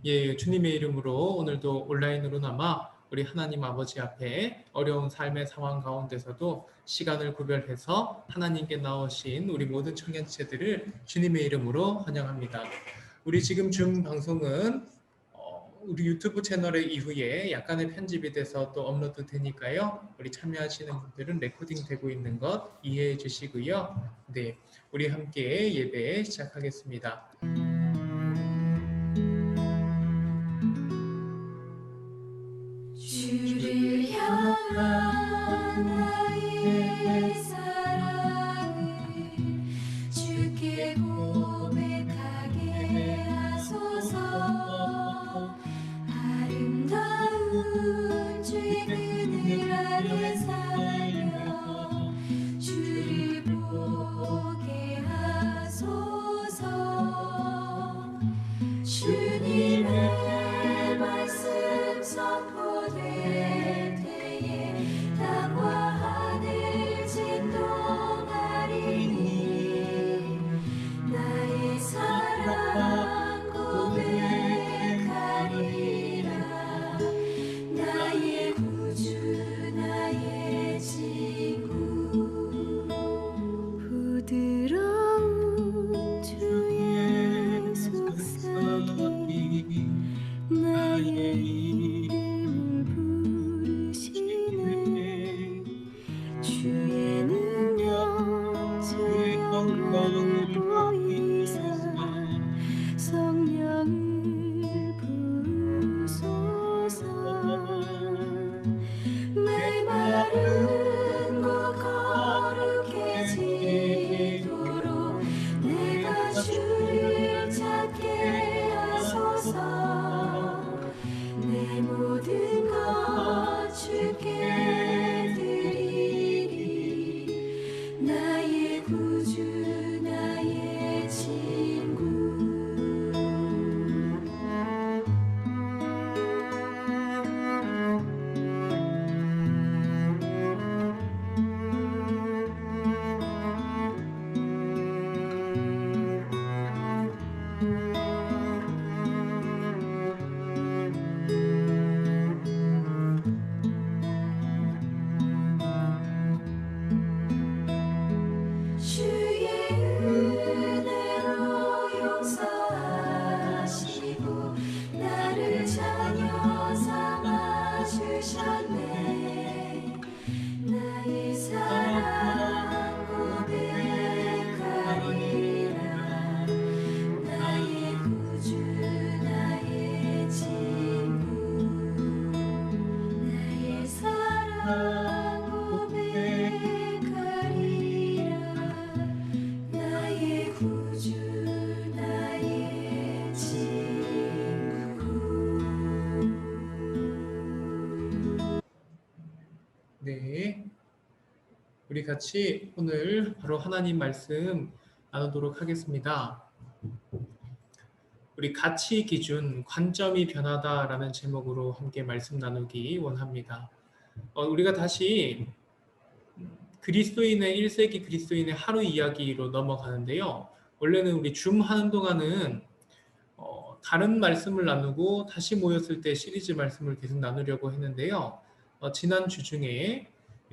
예, 주님의 이름으로 오늘도 온라인으로나마 우리 하나님 아버지 앞에 어려운 삶의 상황 가운데서도 시간을 구별해서 하나님께 나오신 우리 모든 청년체들을 주님의 이름으로 환영합니다. 우리 지금 줌 방송은 우리 유튜브 채널에 이후에 약간의 편집이 돼서 또 업로드 되니까요. 우리 참여하시는 분들은 레코딩 되고 있는 것 이해해 주시고요. 네, 우리 함께 예배 시작하겠습니다. 주를 향한 나의 사랑을 주께 고백하게 하소서. 아름다운 주의 그늘 아래 살며 주를 보게 하소서. 주님의 말씀 선포될 때에 땅과 하늘 진동하리니 나의 사랑 고백하리라. 나의 구주 나의 친구. 부드러운 주의 속삭임 나의 이름을 부르시네. 주의 능력 주의 영광을 보이사 성령을 부으소서. 메마른 곳 거룩해지도록 내가 주를 찾게 하소서. 내 모든 것 주께 드리리. 나의 구주 나의 친구. 주의 은혜로 용서하시고 나를 자녀 삼아 주셨네. 나의 사랑 고백하리라. 나의 구주 나의 친구. 나의 사랑 고백하리라. 나의 구주 나의 친구. 네, 우리 같이 오늘 바로 하나님 말씀 나누도록 하겠습니다. 우리 가치 기준, 관점이 변하다라는 제목으로 함께 말씀 나누기 원합니다. 우리가 다시 그리스도인의 1세기 그리스도인의 하루 이야기로 넘어가는데요. 원래는 우리 줌 하는 동안은 다른 말씀을 나누고 다시 모였을 때 시리즈 말씀을 계속 나누려고 했는데요. 지난 주 중에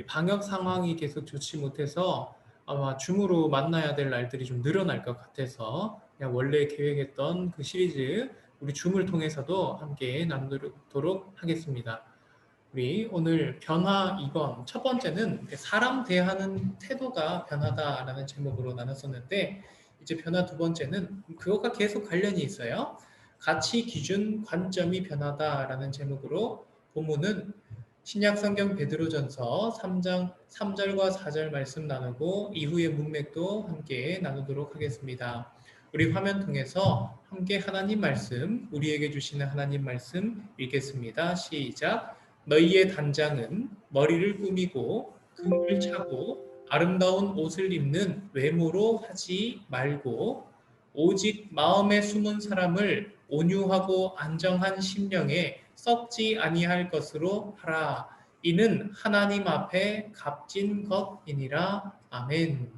방역 상황이 계속 좋지 못해서 아마 줌으로 만나야 될 날들이 좀 늘어날 것 같아서 그냥 원래 계획했던 그 시리즈 우리 줌을 통해서도 함께 나누도록 하겠습니다. 우리 오늘 변화 2번 첫 번째는 사람 대하는 태도가 변하다라는 제목으로 나눴었는데 이제 변화 두 번째는 그것과 계속 관련이 있어요. 가치 기준 관점이 변하다라는 제목으로 본문은 신약 성경 베드로전서 3장 3절과 4절 말씀 나누고 이후의 문맥도 함께 나누도록 하겠습니다. 우리 화면 통해서 함께 하나님 말씀, 우리에게 주시는 하나님 말씀 읽겠습니다. 시작. 너희의 단장은 머리를 꾸미고 금을 차고 아름다운 옷을 입는 외모로 하지 말고 오직 마음에 숨은 사람을 온유하고 안정한 심령에 썩지 아니할 것으로 하라. 이는 하나님 앞에 값진 것이니라. 아멘.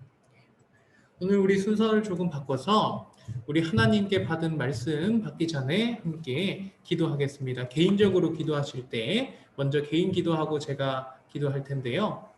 오늘 우리 순서를 조금 바꿔서 우리 하나님께 받은 말씀 받기 전에 함께 기도하겠습니다. 개인적으로 기도하실 때 먼저 개인 기도하고 제가 기도할 텐데요.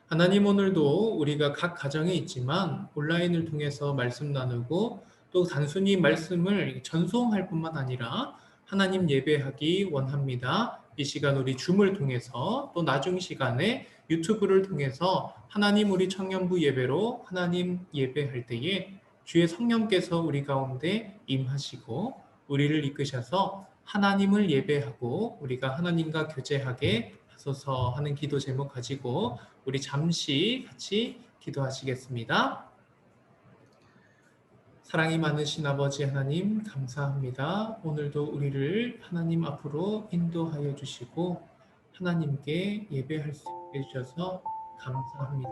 하나님, 오늘도 우리가 각 가정에 있지만 온라인을 통해서 말씀 나누고 또 단순히 말씀을 전송할 뿐만 아니라 하나님 예배하기 원합니다. 이 시간 우리 줌을 통해서 또 나중 시간에 유튜브를 통해서 하나님 우리 청년부 예배로 하나님 예배할 때에 주의 성령께서 우리 가운데 임하시고 우리를 이끄셔서 하나님을 예배하고 우리가 하나님과 교제하게 하소서 하는 기도 제목 가지고 우리 잠시 같이 기도하시겠습니다. 사랑이 많으신 아버지 하나님, 감사합니다. 오늘도 우리를 하나님 앞으로 인도하여 주시고 하나님께 예배할 수 있게 해주셔서 감사합니다.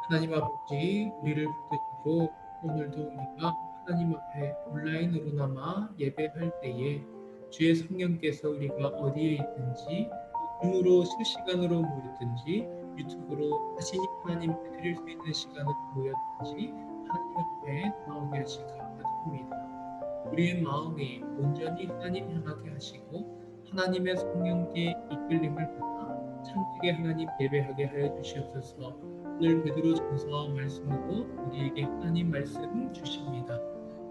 하나님 아버지, 우리를 붙드시고 오늘도 우리가 하나님 앞에 온라인으로나마 예배할 때에 주의 성령께서 우리가 어디에 있든지 줌으로 실시간으로 모였든지 유튜브로 자신이 하나님께 드릴 수 있는 시간을 모였든지 하나님 앞에 나오게 하시기 감사드립니다. 우리의 마음이 온전히 하나님 향하게 하시고 하나님의 성령께 이끌림을 받아 참되게 하나님 예배하게 하여 주시옵소서. 오늘 베드로전서 말씀으로 우리에게 하나님 말씀 주십니다.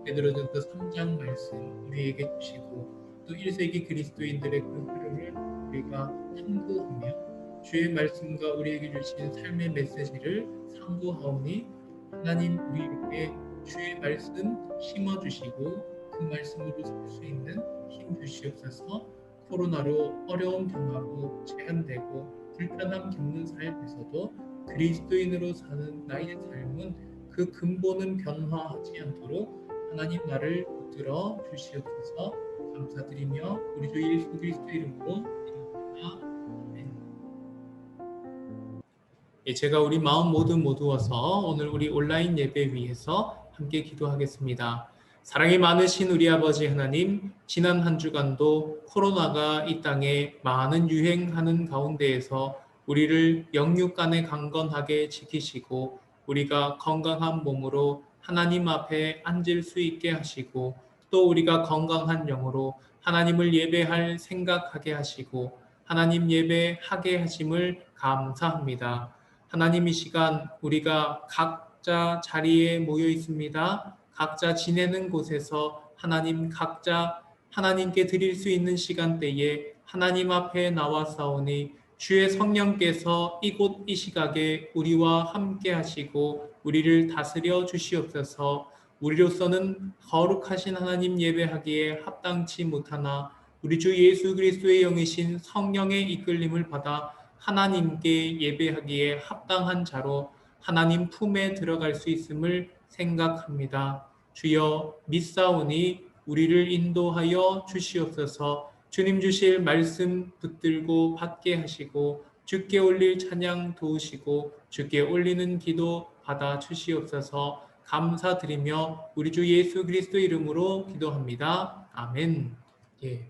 베드로전서 3장 말씀 우리에게 주시고 또 1세기 그리스도인들의 그 흐름을 우리가 탐구하며 주의 말씀과 우리에게 주신 삶의 메시지를 상고하오니 하나님 우리에게 주의 말씀 심어주시고 그 말씀으로 살 수 있는 힘 주시옵소서. 코로나로 어려움 당하고 제한되고 불편함 겪는 삶에서도 그리스도인으로 사는 나의 삶은 그 근본은 변화하지 않도록 하나님 나를 붙들어 주시옵소서. 감사드리며 우리 주 예수 그리스도 이름으로 기도합니다. 아멘. 제가 우리 마음 모두 모두어서 오늘 우리 온라인 예배 위해서 함께 기도하겠습니다. 사랑이 많으신 우리 아버지 하나님, 지난 한 주간도 코로나가 이 땅에 많은 유행하는 가운데에서 우리를 영육간에 강건하게 지키시고 우리가 건강한 몸으로 하나님 앞에 앉을 수 있게 하시고 또 우리가 건강한 영으로 하나님을 예배할 생각하게 하시고 하나님 예배하게 하심을 감사합니다. 하나님, 이 시간 우리가 각자 자리에 모여 있습니다. 각자 지내는 곳에서 하나님 각자 하나님께 드릴 수 있는 시간대에 하나님 앞에 나와사오니 주의 성령께서 이곳 이 시각에 우리와 함께 하시고 우리를 다스려 주시옵소서. 우리로서는 거룩하신 하나님 예배하기에 합당치 못하나 우리 주 예수 그리스도의 영이신 성령의 이끌림을 받아 하나님께 예배하기에 합당한 자로 하나님 품에 들어갈 수 있음을 생각합니다. 주여 믿사오니 우리를 인도하여 주시옵소서. 주님 주실 말씀 붙들고 받게 하시고 주께 올릴 찬양 도우시고 주께 올리는 기도 받아 주시옵소서. 감사드리며 우리 주 예수 그리스도 이름으로 기도합니다. 아멘. 예.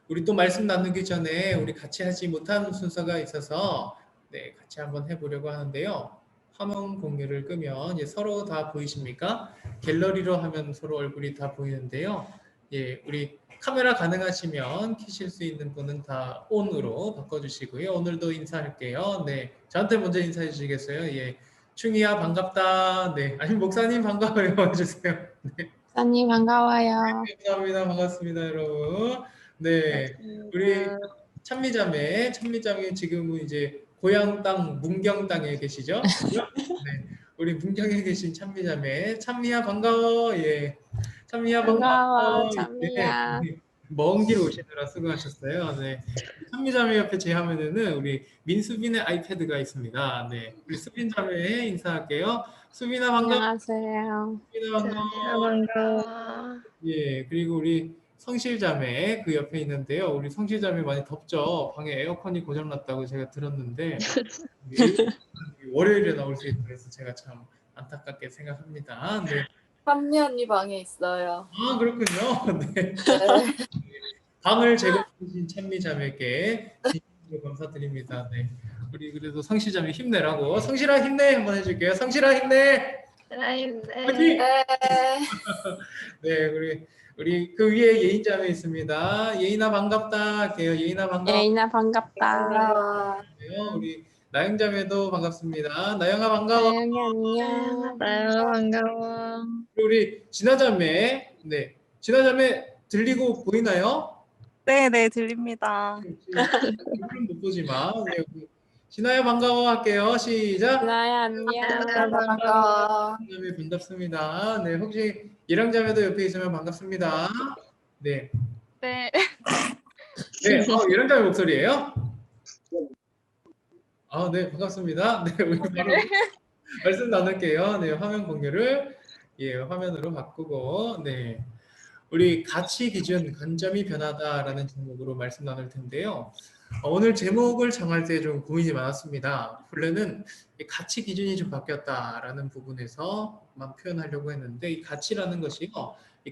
우리 또 말씀 나누기 전에 우리 같이 하지 못한 순서가 있어서 같이 한번 해보려고 하는데요. 화면 공유를 끄면 서로 다 보이십니까? 갤러리로 하면 서로 얼굴이 다 보이는데요. 우리 카메라 가능하시면 켜실 수 있는 분은 다 온으로 바꿔주시고요. 오늘도 인사할게요. 저한테 먼저 인사해 주시겠어요? 충이야 반갑다. 아니 목사님 반가워요 해주세요. 목사님 반가워요. 감사합니다. 반갑습니다, 여러분. 우리 찬미자매 지금은 이제 고향 땅 문경 땅에 계시죠? 우리 문경에 계신 찬미자매, 찬미야 반가워. 찬미야 반가워. 찬미야. 먼 길 오시느라 수고하셨어요. 찬미자매 옆에 제 화면에는 우리 민수빈의 아이패드가 있습니다. 우리 수빈 자매 인사할게요. 수빈아 반가워. 안녕하세요. 수빈아 반가워. 그리고 우리 성실자매 그 옆에 있는데요. 우리 성실자매 많이 덥죠? 방에 에어컨이 고장났다고 제가 들었는데 월요일에 나올 수 있다고 해서 제가 참 안타깝게 생각합니다. 찬미 언니 방에 있어요. 아, 그렇군요. 방을 제공해주신 찬미자매께 진심으로 감사드립니다. 우리 그래도 성실자매 힘내라고. 성실아 힘내 한번 해줄게요. 성실아 힘내. 네. 화이팅! 네. 네, 우리 그 위에 예인자매 있습니다. 예인아 반갑다 할게요. 예인아 반가워요. 예인아 반갑다. 반가워. 우리 나영자매도 반갑습니다. 나영아 반가워. 나영이 안녕. 나요, 반가워. 우리 진아자매, 네, 진아자매 들리고 보이나요? 네, 네, 들립니다. 얼굴은 못 보지만, 네, 우리 진아야 반가워 할게요. 시작. 진아야 안녕. 반가워. 자매 반갑습니다. 네, 혹시 예랑자매도 옆에 있으면 반갑습니다. 네, 네. 네, 예랑자매 목소리예요? 네, 반갑습니다. 네, 우리 바로 말씀 나눌게요. 네, 화면 공유를 화면으로 바꾸고, 네, 우리 가치 기준 관점이 변하다라는 제목으로 말씀 나눌 텐데요. 오늘 제목을 정할 때 좀 고민이 많았습니다. 본래는 이 가치 기준이 좀 바뀌었다라는 부분에서만 표현하려고 했는데 이 가치라는 것이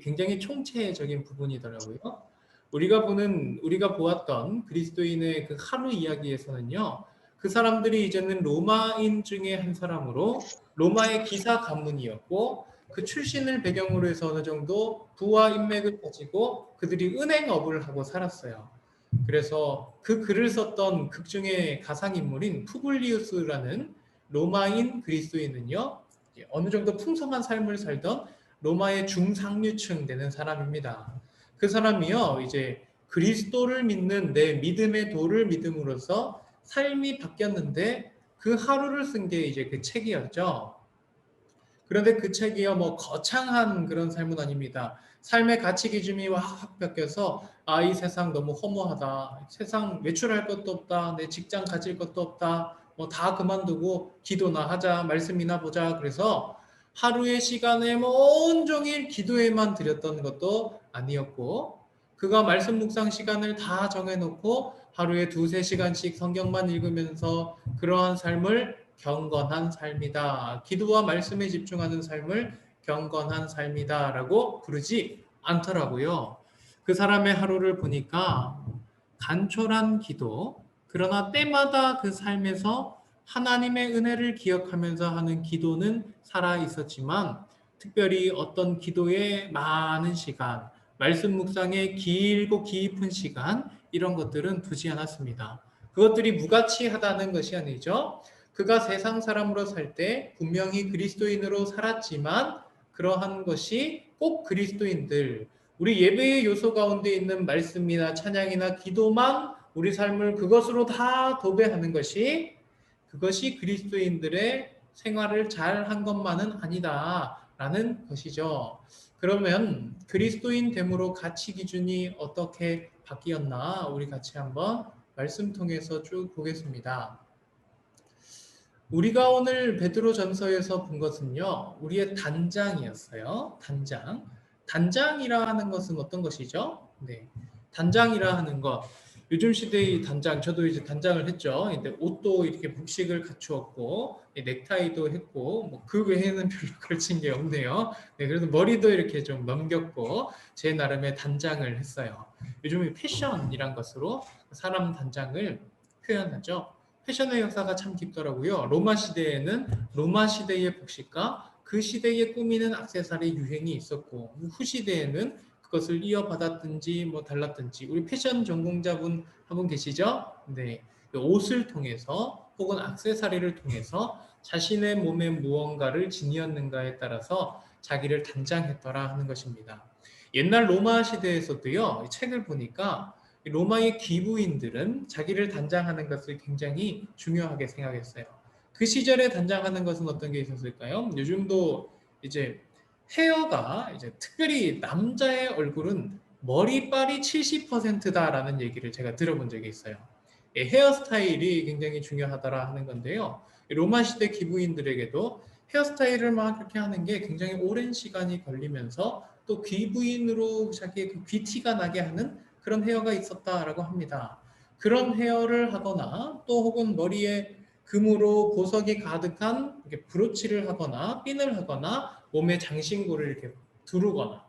굉장히 총체적인 부분이더라고요. 우리가 보았던 그리스도인의 그 하루 이야기에서는요. 그 사람들이 이제는 로마인 중에 한 사람으로 로마의 기사 가문이었고 그 출신을 배경으로 해서 어느 정도 부와 인맥을 가지고 그들이 은행업을 하고 살았어요. 그래서 그 글을 썼던 극중의 가상인물인 푸블리우스라는 로마인 그리스도인은요. 어느 정도 풍성한 삶을 살던 로마의 중상류층 되는 사람입니다. 그 사람이요. 이제 그리스도를 믿는 내 믿음의 도를 믿음으로써 삶이 바뀌었는데 그 하루를 쓴 게 이제 그 책이었죠. 그런데 그 책이요, 거창한 그런 삶은 아닙니다. 삶의 가치 기준이 확 바뀌어서, 이 세상 너무 허무하다. 세상 외출할 것도 없다. 내 직장 가질 것도 없다. 다 그만두고 기도나 하자. 말씀이나 보자. 그래서 하루의 시간에 온종일 기도에만 들였던 것도 아니었고, 그가 말씀 묵상 시간을 다 정해놓고 하루에 2-3시간씩 성경만 읽으면서 그러한 삶을 경건한 삶이다. 기도와 말씀에 집중하는 삶을 경건한 삶이다라고 부르지 않더라고요. 그 사람의 하루를 보니까 간절한 기도, 그러나 때마다 그 삶에서 하나님의 은혜를 기억하면서 하는 기도는 살아 있었지만 특별히 어떤 기도에 많은 시간, 말씀 묵상에 길고 깊은 시간 이런 것들은 두지 않았습니다. 그것들이 무가치하다는 것이 아니죠. 그가 세상 사람으로 살 때 분명히 그리스도인으로 살았지만 그러한 것이 꼭 그리스도인들, 우리 예배의 요소 가운데 있는 말씀이나 찬양이나 기도만 우리 삶을 그것으로 다 도배하는 그것이 그리스도인들의 생활을 잘 한 것만은 아니다라는 것이죠. 그러면 그리스도인 됨으로 가치 기준이 어떻게 바뀌었나 우리 같이 한번 말씀 통해서 쭉 보겠습니다. 우리가 오늘 베드로전서에서 본 것은요. 우리의 단장이었어요. 단장. 단장이라 하는 것은 어떤 것이죠? 네. 단장이라 하는 것. 요즘 시대의 단장, 저도 이제 단장을 했죠. 근데 옷도 이렇게 복식을 갖추었고, 넥타이도 했고, 그 외에는 별로 걸친 게 없네요. 네, 그래서 머리도 이렇게 좀 넘겼고, 제 나름의 단장을 했어요. 요즘에 패션이란 것으로 사람 단장을 표현하죠. 패션의 역사가 참 깊더라고요. 로마 시대에는 로마 시대의 복식과 그 시대에 꾸미는 액세서리 유행이 있었고 후 시대에는 그것을 이어받았든지 달랐든지 우리 패션 전공자분 한 분 계시죠? 네, 옷을 통해서 혹은 액세서리를 통해서 자신의 몸에 무언가를 지니었는가에 따라서 자기를 단장했더라 하는 것입니다. 옛날 로마 시대에서도요. 책을 보니까 로마의 기부인들은 자기를 단장하는 것을 굉장히 중요하게 생각했어요. 그 시절에 단장하는 것은 어떤 게 있었을까요? 요즘도 이제 헤어가 이제 특별히 남자의 얼굴은 머리빨이 70%다라는 얘기를 제가 들어본 적이 있어요. 헤어스타일이 굉장히 중요하다라 하는 건데요. 로마 시대 기부인들에게도 헤어스타일을 막 그렇게 하는 게 굉장히 오랜 시간이 걸리면서 또 귀부인으로 자기의 그 귀티가 나게 하는 그런 헤어가 있었다라고 합니다. 그런 헤어를 하거나 또 혹은 머리에 금으로 보석이 가득한 이렇게 브로치를 하거나 핀을 하거나 몸에 장신구를 이렇게 두르거나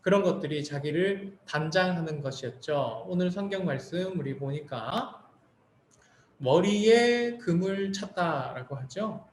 그런 것들이 자기를 단장하는 것이었죠. 오늘 성경 말씀 우리 보니까 머리에 금을 찼다라고 하죠.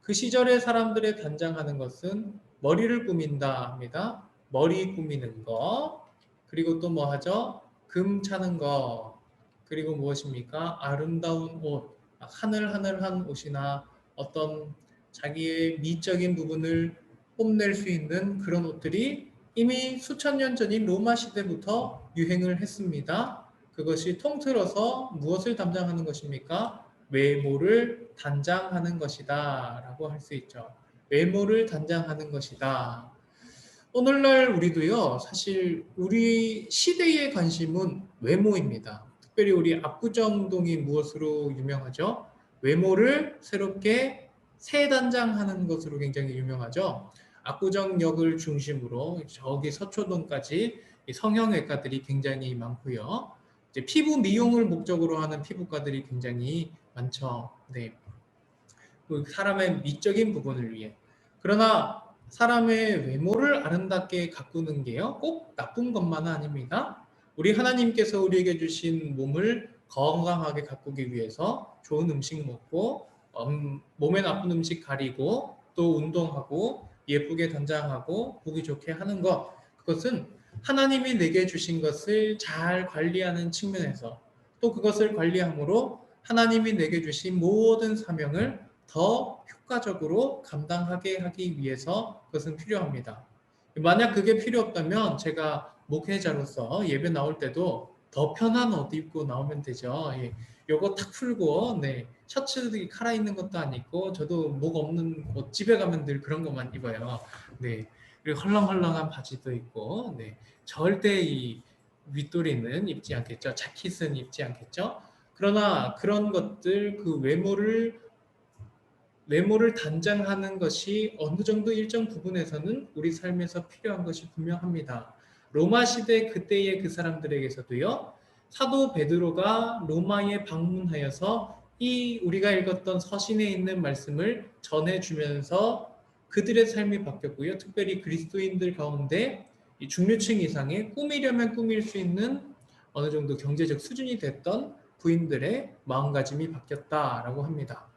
그 시절의 사람들의 단장하는 것은 머리를 꾸민다 합니다. 머리 꾸미는 거. 그리고 또 뭐 하죠? 금 차는 거. 그리고 무엇입니까? 아름다운 옷. 하늘하늘한 옷이나 어떤 자기의 미적인 부분을 뽐낼 수 있는 그런 옷들이 이미 수천 년 전인 로마 시대부터 유행을 했습니다. 그것이 통틀어서 무엇을 담당하는 것입니까? 외모를 단장하는 것이다 라고 할 수 있죠. 외모를 단장하는 것이다. 오늘날 우리도요, 사실 우리 시대의 관심은 외모입니다. 특별히 우리 압구정동이 무엇으로 유명하죠? 외모를 새롭게 새 단장하는 것으로 굉장히 유명하죠. 압구정역을 중심으로 저기 서초동까지 성형외과들이 굉장히 많고요. 이제 피부 미용을 목적으로 하는 피부과들이 굉장히 많죠. 네. 그 사람의 미적인 부분을 위해. 그러나 사람의 외모를 아름답게 가꾸는 게요, 꼭 나쁜 것만은 아닙니다. 우리 하나님께서 우리에게 주신 몸을 건강하게 가꾸기 위해서 좋은 음식 먹고, 몸에 나쁜 음식 가리고, 또 운동하고, 예쁘게 단장하고, 보기 좋게 하는 것, 그것은 하나님이 내게 주신 것을 잘 관리하는 측면에서, 또 그것을 관리함으로 하나님이 내게 주신 모든 사명을 더 효과적으로 감당하게 하기 위해서 그것은 필요합니다. 만약 그게 필요 없다면 제가 목회자로서 예배 나올 때도 더 편한 옷 입고 나오면 되죠. 예. 요거 탁 풀고, 네. 셔츠들이 칼아 있는 것도 아니고, 저도 목 없는 옷 집에 가면 늘 그런 것만 입어요. 네. 그리고 헐렁헐렁한 바지도 있고, 네. 절대 이 윗도리는 입지 않겠죠. 자켓은 입지 않겠죠. 그러나 그런 것들, 그 외모를 단장하는 것이 어느 정도 일정 부분에서는 우리 삶에서 필요한 것이 분명합니다. 로마 시대 그때의 그 사람들에게서도요, 사도 베드로가 로마에 방문하여서 이 우리가 읽었던 서신에 있는 말씀을 전해주면서 그들의 삶이 바뀌었고요. 특별히 그리스도인들 가운데 이 중류층 이상의 꾸미려면 꾸밀 수 있는 어느 정도 경제적 수준이 됐던 부인들의 마음가짐이 바뀌었다라고 합니다.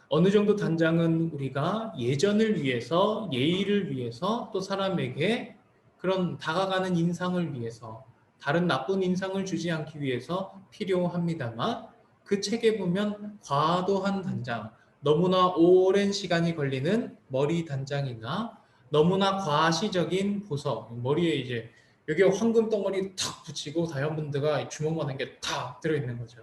어느 정도 단장은 우리가 예전을 위해서, 예의를 위해서, 또 사람에게 그런 다가가는 인상을 위해서, 다른 나쁜 인상을 주지 않기 위해서 필요합니다만, 그 책에 보면 과도한 단장, 너무나 오랜 시간이 걸리는 머리 단장이나 너무나 과시적인 보석, 머리에 이제 여기에 황금 덩어리 탁 붙이고 다이아몬드가 주먹만한 게 탁 들어있는 거죠.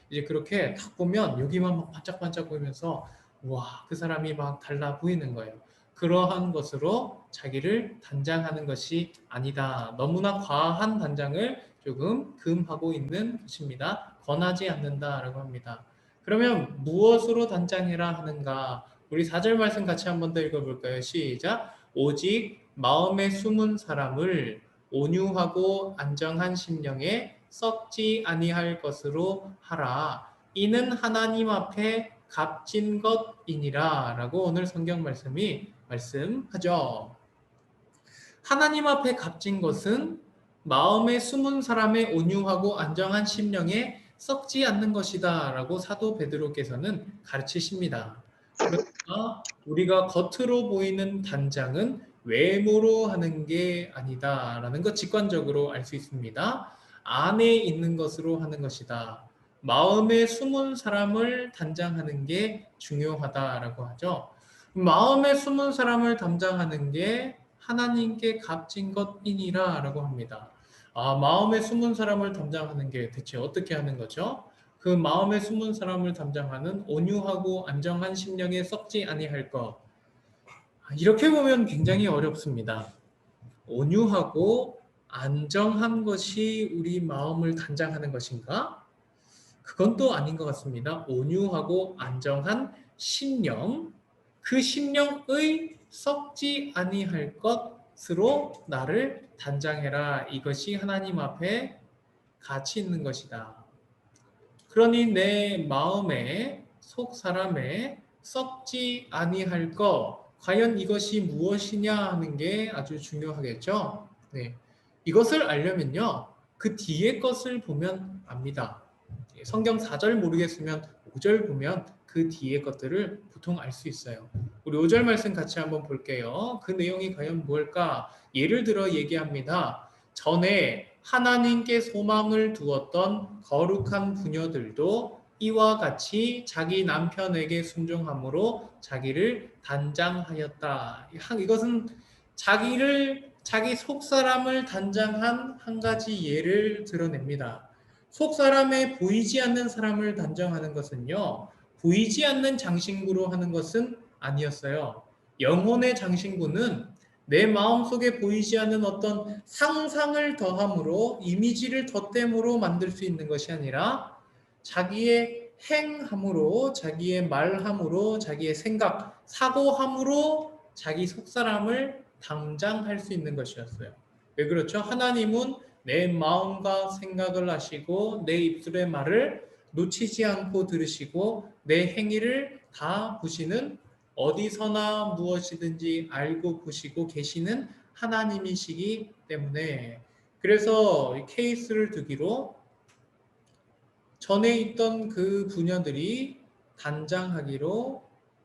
이제 그렇게 딱 보면 여기만 막 반짝반짝 보이면서 와, 그 사람이 막 달라 보이는 거예요. 그러한 것으로 자기를 단장하는 것이 아니다. 너무나 과한 단장을 조금 금하고 있는 것입니다. 권하지 않는다라고 합니다. 그러면 무엇으로 단장해라 하는가? 우리 4절 말씀 같이 한번 더 읽어볼까요? 시작. 오직 마음에 숨은 사람을 온유하고 안정한 심령에 썩지 아니할 것으로 하라. 이는 하나님 앞에 값진 것이니라 라고 오늘 성경 말씀이 말씀하죠. 하나님 앞에 값진 것은 마음에 숨은 사람의 온유하고 안정한 심령에 썩지 않는 것이다 라고 사도 베드로께서는 가르치십니다. 그러니까 우리가 겉으로 보이는 단장은 외모로 하는 게 아니다 라는 것 직관적으로 알 수 있습니다. 안에 있는 것으로 하는 것이다. 마음에 숨은 사람을 단장하는 게 중요하다라고 하죠. 마음에 숨은 사람을 단장하는 게 하나님께 값진 것이니라 라고 합니다. 마음에 숨은 사람을 담당하는 게 대체 어떻게 하는 거죠? 그 마음에 숨은 사람을 담당하는 온유하고 안정한 심령에 썩지 아니할 것. 이렇게 보면 굉장히 어렵습니다. 온유하고 안정한 것이 우리 마음을 단장하는 것인가? 그건 또 아닌 것 같습니다. 온유하고 안정한 심령, 그 심령의 썩지 아니할 것으로 나를 단장해라. 이것이 하나님 앞에 가치 있는 것이다. 그러니 내 마음에 속 사람에 썩지 아니할 것, 과연 이것이 무엇이냐 하는 게 아주 중요하겠죠. 네. 이것을 알려면요, 그 뒤에 것을 보면 압니다. 성경 4절 모르겠으면 5절 보면 그 그 뒤에 것들을 보통 알 수 있어요. 우리 5절 말씀 같이 한번 볼게요. 그 내용이 과연 뭘까? 예를 들어 얘기합니다. 전에 하나님께 소망을 두었던 거룩한 부녀들도 이와 같이 자기 남편에게 순종함으로 자기를 단장하였다. 이것은 자기 속사람을 단장한 한 가지 예를 드러냅니다. 속사람에 보이지 않는 사람을 단장하는 것은요, 보이지 않는 장신구로 하는 것은 아니었어요. 영혼의 장신구는 내 마음속에 보이지 않는 어떤 상상을 더함으로, 이미지를 덧댐으로 만들 수 있는 것이 아니라 자기의 행함으로, 자기의 말함으로, 자기의 생각, 사고함으로 자기 속사람을 당장할 수 있는 것이었어요. 왜 그렇죠? 하나님은 내 마음과 생각을 아시고 내 입술의 말을 놓치지 않고 들으시고 내 행위를 다 보시는, 어디서나 무엇이든지 알고 보시고 계시는 하나님이시기 때문에, 그래서 이 케이스를 두기로 전에 있던 그 부녀들이 단장하기로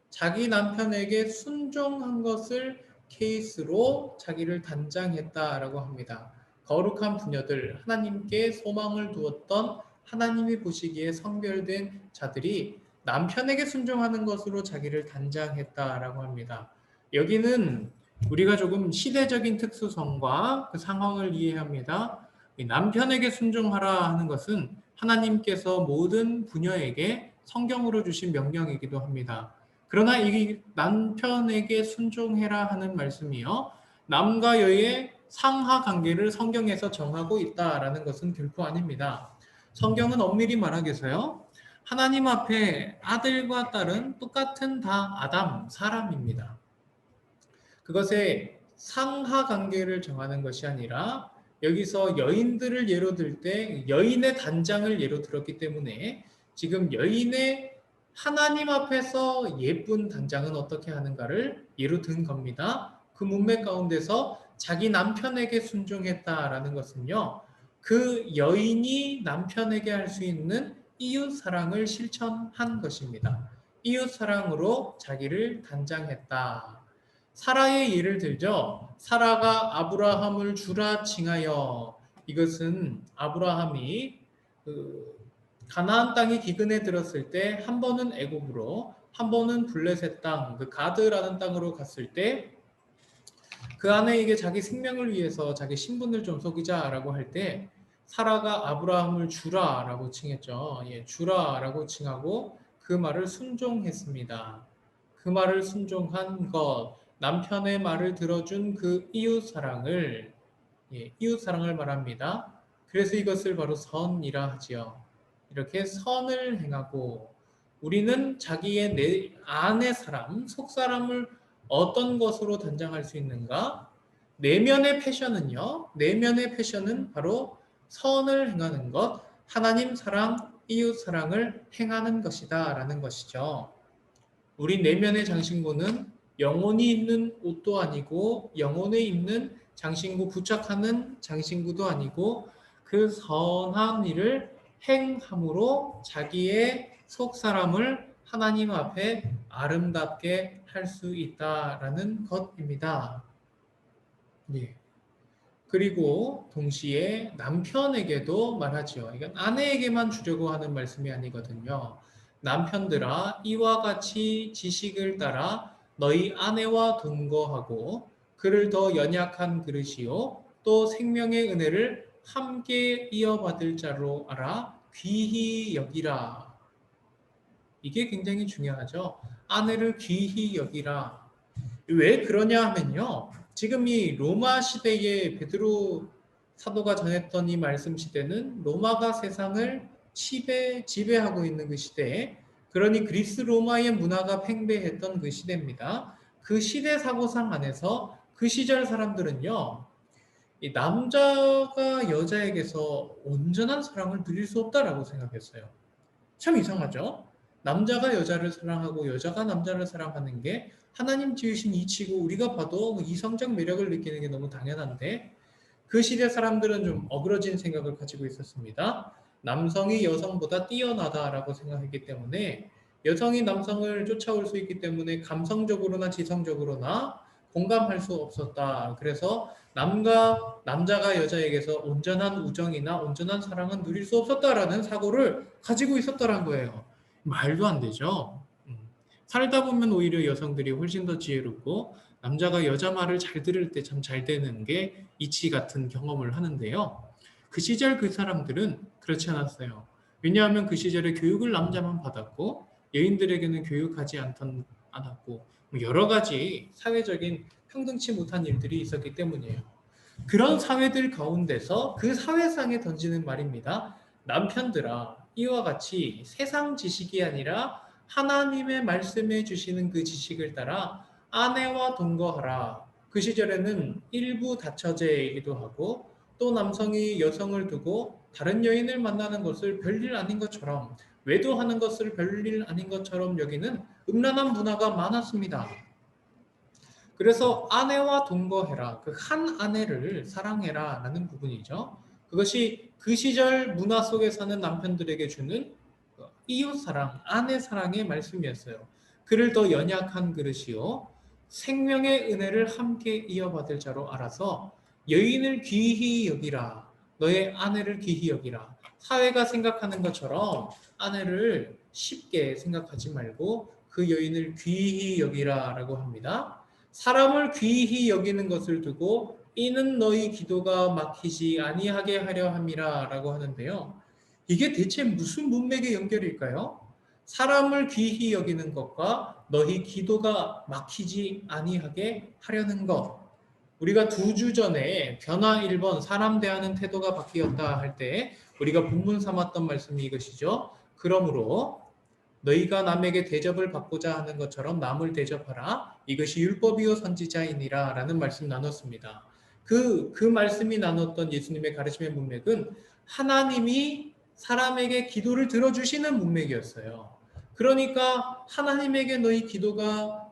자기 남편에게 순종한 것을 케이스로 자기를 단장했다라고 합니다. 거룩한 부녀들, 하나님께 소망을 두었던, 하나님이 보시기에 성별된 자들이 남편에게 순종하는 것으로 자기를 단장했다라고 합니다. 여기는 우리가 조금 시대적인 특수성과 그 상황을 이해합니다. 남편에게 순종하라 하는 것은 하나님께서 모든 부녀에게 성경으로 주신 명령이기도 합니다. 그러나 이 남편에게 순종해라 하는 말씀이요, 남과 여의 상하 관계를 성경에서 정하고 있다라는 것은 결코 아닙니다. 성경은 엄밀히 말하겠어요, 하나님 앞에 아들과 딸은 똑같은 다 아담, 사람입니다. 그것의 상하 관계를 정하는 것이 아니라, 여기서 여인들을 예로 들 때 여인의 단장을 예로 들었기 때문에 지금 여인의 하나님 앞에서 예쁜 단장은 어떻게 하는가를 예로 든 겁니다. 그 문맥 가운데서 자기 남편에게 순종했다라는 것은요, 그 여인이 남편에게 할 수 있는 이웃 사랑을 실천한 것입니다. 이웃 사랑으로 자기를 단장했다. 사라의 예를 들죠. 사라가 아브라함을 주라 칭하여, 이것은 아브라함이 가나안 땅이 기근에 들었을 때 한 번은 애굽으로, 한 번은 블레셋 땅, 그 가드라는 땅으로 갔을 때 그 아내에게 자기 생명을 위해서 자기 신분을 좀 속이자라고 할 때 사라가 아브라함을 주라라고 칭했죠. 예, 주라라고 칭하고 그 말을 순종했습니다. 그 말을 순종한 것, 남편의 말을 들어준 그 이웃 사랑을, 예, 이웃 사랑을 말합니다. 그래서 이것을 바로 선이라 하지요. 이렇게 선을 행하고, 우리는 자기의 내 안의 사람, 속 사람을 어떤 것으로 단장할 수 있는가? 내면의 패션은요, 내면의 패션은 바로 선을 행하는 것, 하나님 사랑, 이웃 사랑을 행하는 것이다 라는 것이죠. 우리 내면의 장신구는 영혼이 입는 옷도 아니고 영혼에 입는 장신구, 부착하는 장신구도 아니고 그 선한 일을 행함으로 자기의 속 사람을 하나님 앞에 아름답게 할 수 있다라는 것입니다. 예. 그리고 동시에 남편에게도 말하지요. 이건 아내에게만 주려고 하는 말씀이 아니거든요. 남편들아, 이와 같이 지식을 따라 너희 아내와 동거하고 그를 더 연약한 그릇이요 또 생명의 은혜를 함께 이어받을 자로 알아 귀히 여기라. 이게 굉장히 중요하죠. 아내를 귀히 여기라. 왜 그러냐 하면요, 지금 이 로마 시대에 베드로 사도가 전했던 이 말씀 시대는 로마가 세상을 지배하고 있는 그 시대에, 그러니 그리스 로마의 문화가 팽배했던 그 시대입니다. 그 시대 사고상 안에서 그 시절 사람들은요, 이 남자가 여자에게서 온전한 사랑을 누릴 수 없다라고 생각했어요. 참 이상하죠? 남자가 여자를 사랑하고 여자가 남자를 사랑하는 게 하나님 지으신 이치고 우리가 봐도 이성적 매력을 느끼는 게 너무 당연한데, 그 시대 사람들은 좀 어그러진 생각을 가지고 있었습니다. 남성이 여성보다 뛰어나다라고 생각했기 때문에 여성이 남성을 쫓아올 수 있기 때문에 감성적으로나 지성적으로나 공감할 수 없었다. 그래서 남자가 여자에게서 온전한 우정이나 온전한 사랑은 누릴 수 없었다라는 사고를 가지고 있었다는 거예요. 말도 안 되죠. 살다 보면 오히려 여성들이 훨씬 더 지혜롭고 남자가 여자 말을 잘 들을 때 참 잘 되는 게 이치 같은 경험을 하는데요. 그 시절 그 사람들은 그렇지 않았어요. 왜냐하면 그 시절에 교육을 남자만 받았고 여인들에게는 교육하지 않았고 여러 가지 사회적인 평등치 못한 일들이 있었기 때문이에요. 그런 사회들 가운데서 그 사회상에 던지는 말입니다. 남편들아, 이와 같이 세상 지식이 아니라 하나님의 말씀해 주시는 그 지식을 따라 아내와 동거하라. 그 시절에는 일부 다처제이기도 하고 또 남성이 여성을 두고 다른 여인을 만나는 것을 별일 아닌 것처럼 외도하는 것을 별일 아닌 것처럼 여기는 음란한 문화가 많았습니다. 그래서 아내와 동거해라. 그 한 아내를 사랑해라 라는 부분이죠. 그것이 그 시절 문화 속에 사는 남편들에게 주는 이웃 사랑, 아내 사랑의 말씀이었어요. 그를 더 연약한 그릇이요. 생명의 은혜를 함께 이어받을 자로 알아서 여인을 귀히 여기라. 너의 아내를 귀히 여기라. 사회가 생각하는 것처럼 아내를 쉽게 생각하지 말고 그 여인을 귀히 여기라 라고 합니다. 사람을 귀히 여기는 것을 두고 이는 너희 기도가 막히지 아니하게 하려 함이라 라고 하는데요. 이게 대체 무슨 문맥의 연결일까요? 사람을 귀히 여기는 것과 너희 기도가 막히지 아니하게 하려는 것. 우리가 2주 전에 변화 1번 사람 대하는 태도가 바뀌었다 할 때 우리가 본문 삼았던 말씀이 이것이죠. 그러므로 너희가 남에게 대접을 받고자 하는 것처럼 남을 대접하라. 이것이 율법이요 선지자이니라 라는 말씀 나눴습니다. 그 말씀이 나눴던 예수님의 가르침의 문맥은 하나님이 사람에게 기도를 들어주시는 문맥이었어요. 그러니까 하나님에게 너희 기도가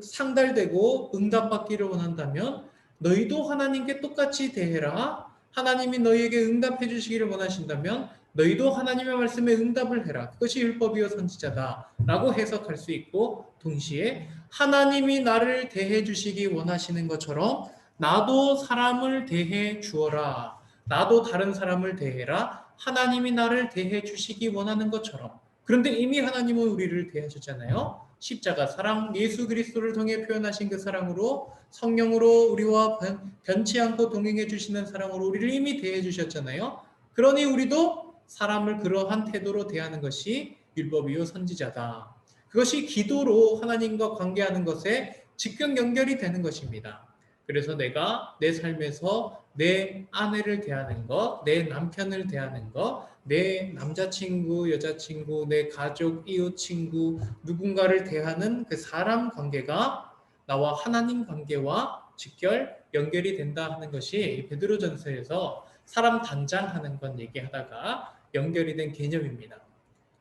상달되고 응답받기를 원한다면 너희도 하나님께 똑같이 대해라. 하나님이 너희에게 응답해 주시기를 원하신다면 너희도 하나님의 말씀에 응답을 해라. 그것이 율법이요 선지자다 라고 해석할 수 있고 동시에 하나님이 나를 대해 주시기 원하시는 것처럼 나도 사람을 대해 주어라. 나도 다른 사람을 대해라. 하나님이 나를 대해 주시기 원하는 것처럼. 그런데 이미 하나님은 우리를 대해 주잖아요. 십자가 사랑 예수 그리스도를 통해 표현하신 그 사랑으로 성령으로 우리와 변치 않고 동행해 주시는 사랑으로 우리를 이미 대해 주셨잖아요. 그러니 우리도 사람을 그러한 태도로 대하는 것이 율법이요 선지자다. 그것이 기도로 하나님과 관계하는 것에 직접 연결이 되는 것입니다. 그래서 내가 내 삶에서 내 아내를 대하는 것, 내 남편을 대하는 것, 내 남자친구, 여자친구, 내 가족, 이웃 친구, 누군가를 대하는 그 사람 관계가 나와 하나님 관계와 직결 연결이 된다 하는 것이 베드로전서에서 사람 단장하는 건 얘기하다가 연결이 된 개념입니다.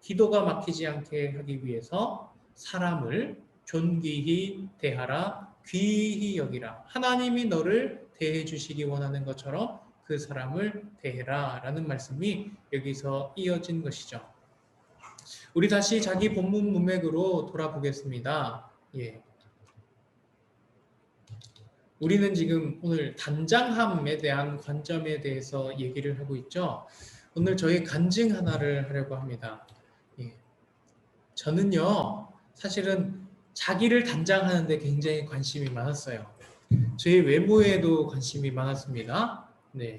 기도가 막히지 않게 하기 위해서 사람을 존귀히 대하라, 귀히 여기라. 하나님이 너를 대해 주시기 원하는 것처럼 그 사람을 대해라 라는 말씀이 여기서 이어진 것이죠. 우리 다시 자기 본문 문맥으로 돌아보겠습니다. 우리는 지금 오늘 단장함에 대한 관점에 대해서 얘기를 하고 있죠. 오늘 저희 간증 하나를 하려고 합니다. 저는요, 사실은 자기를 단장하는 데 굉장히 관심이 많았어요. 저의 외모에도 관심이 많았습니다. 네.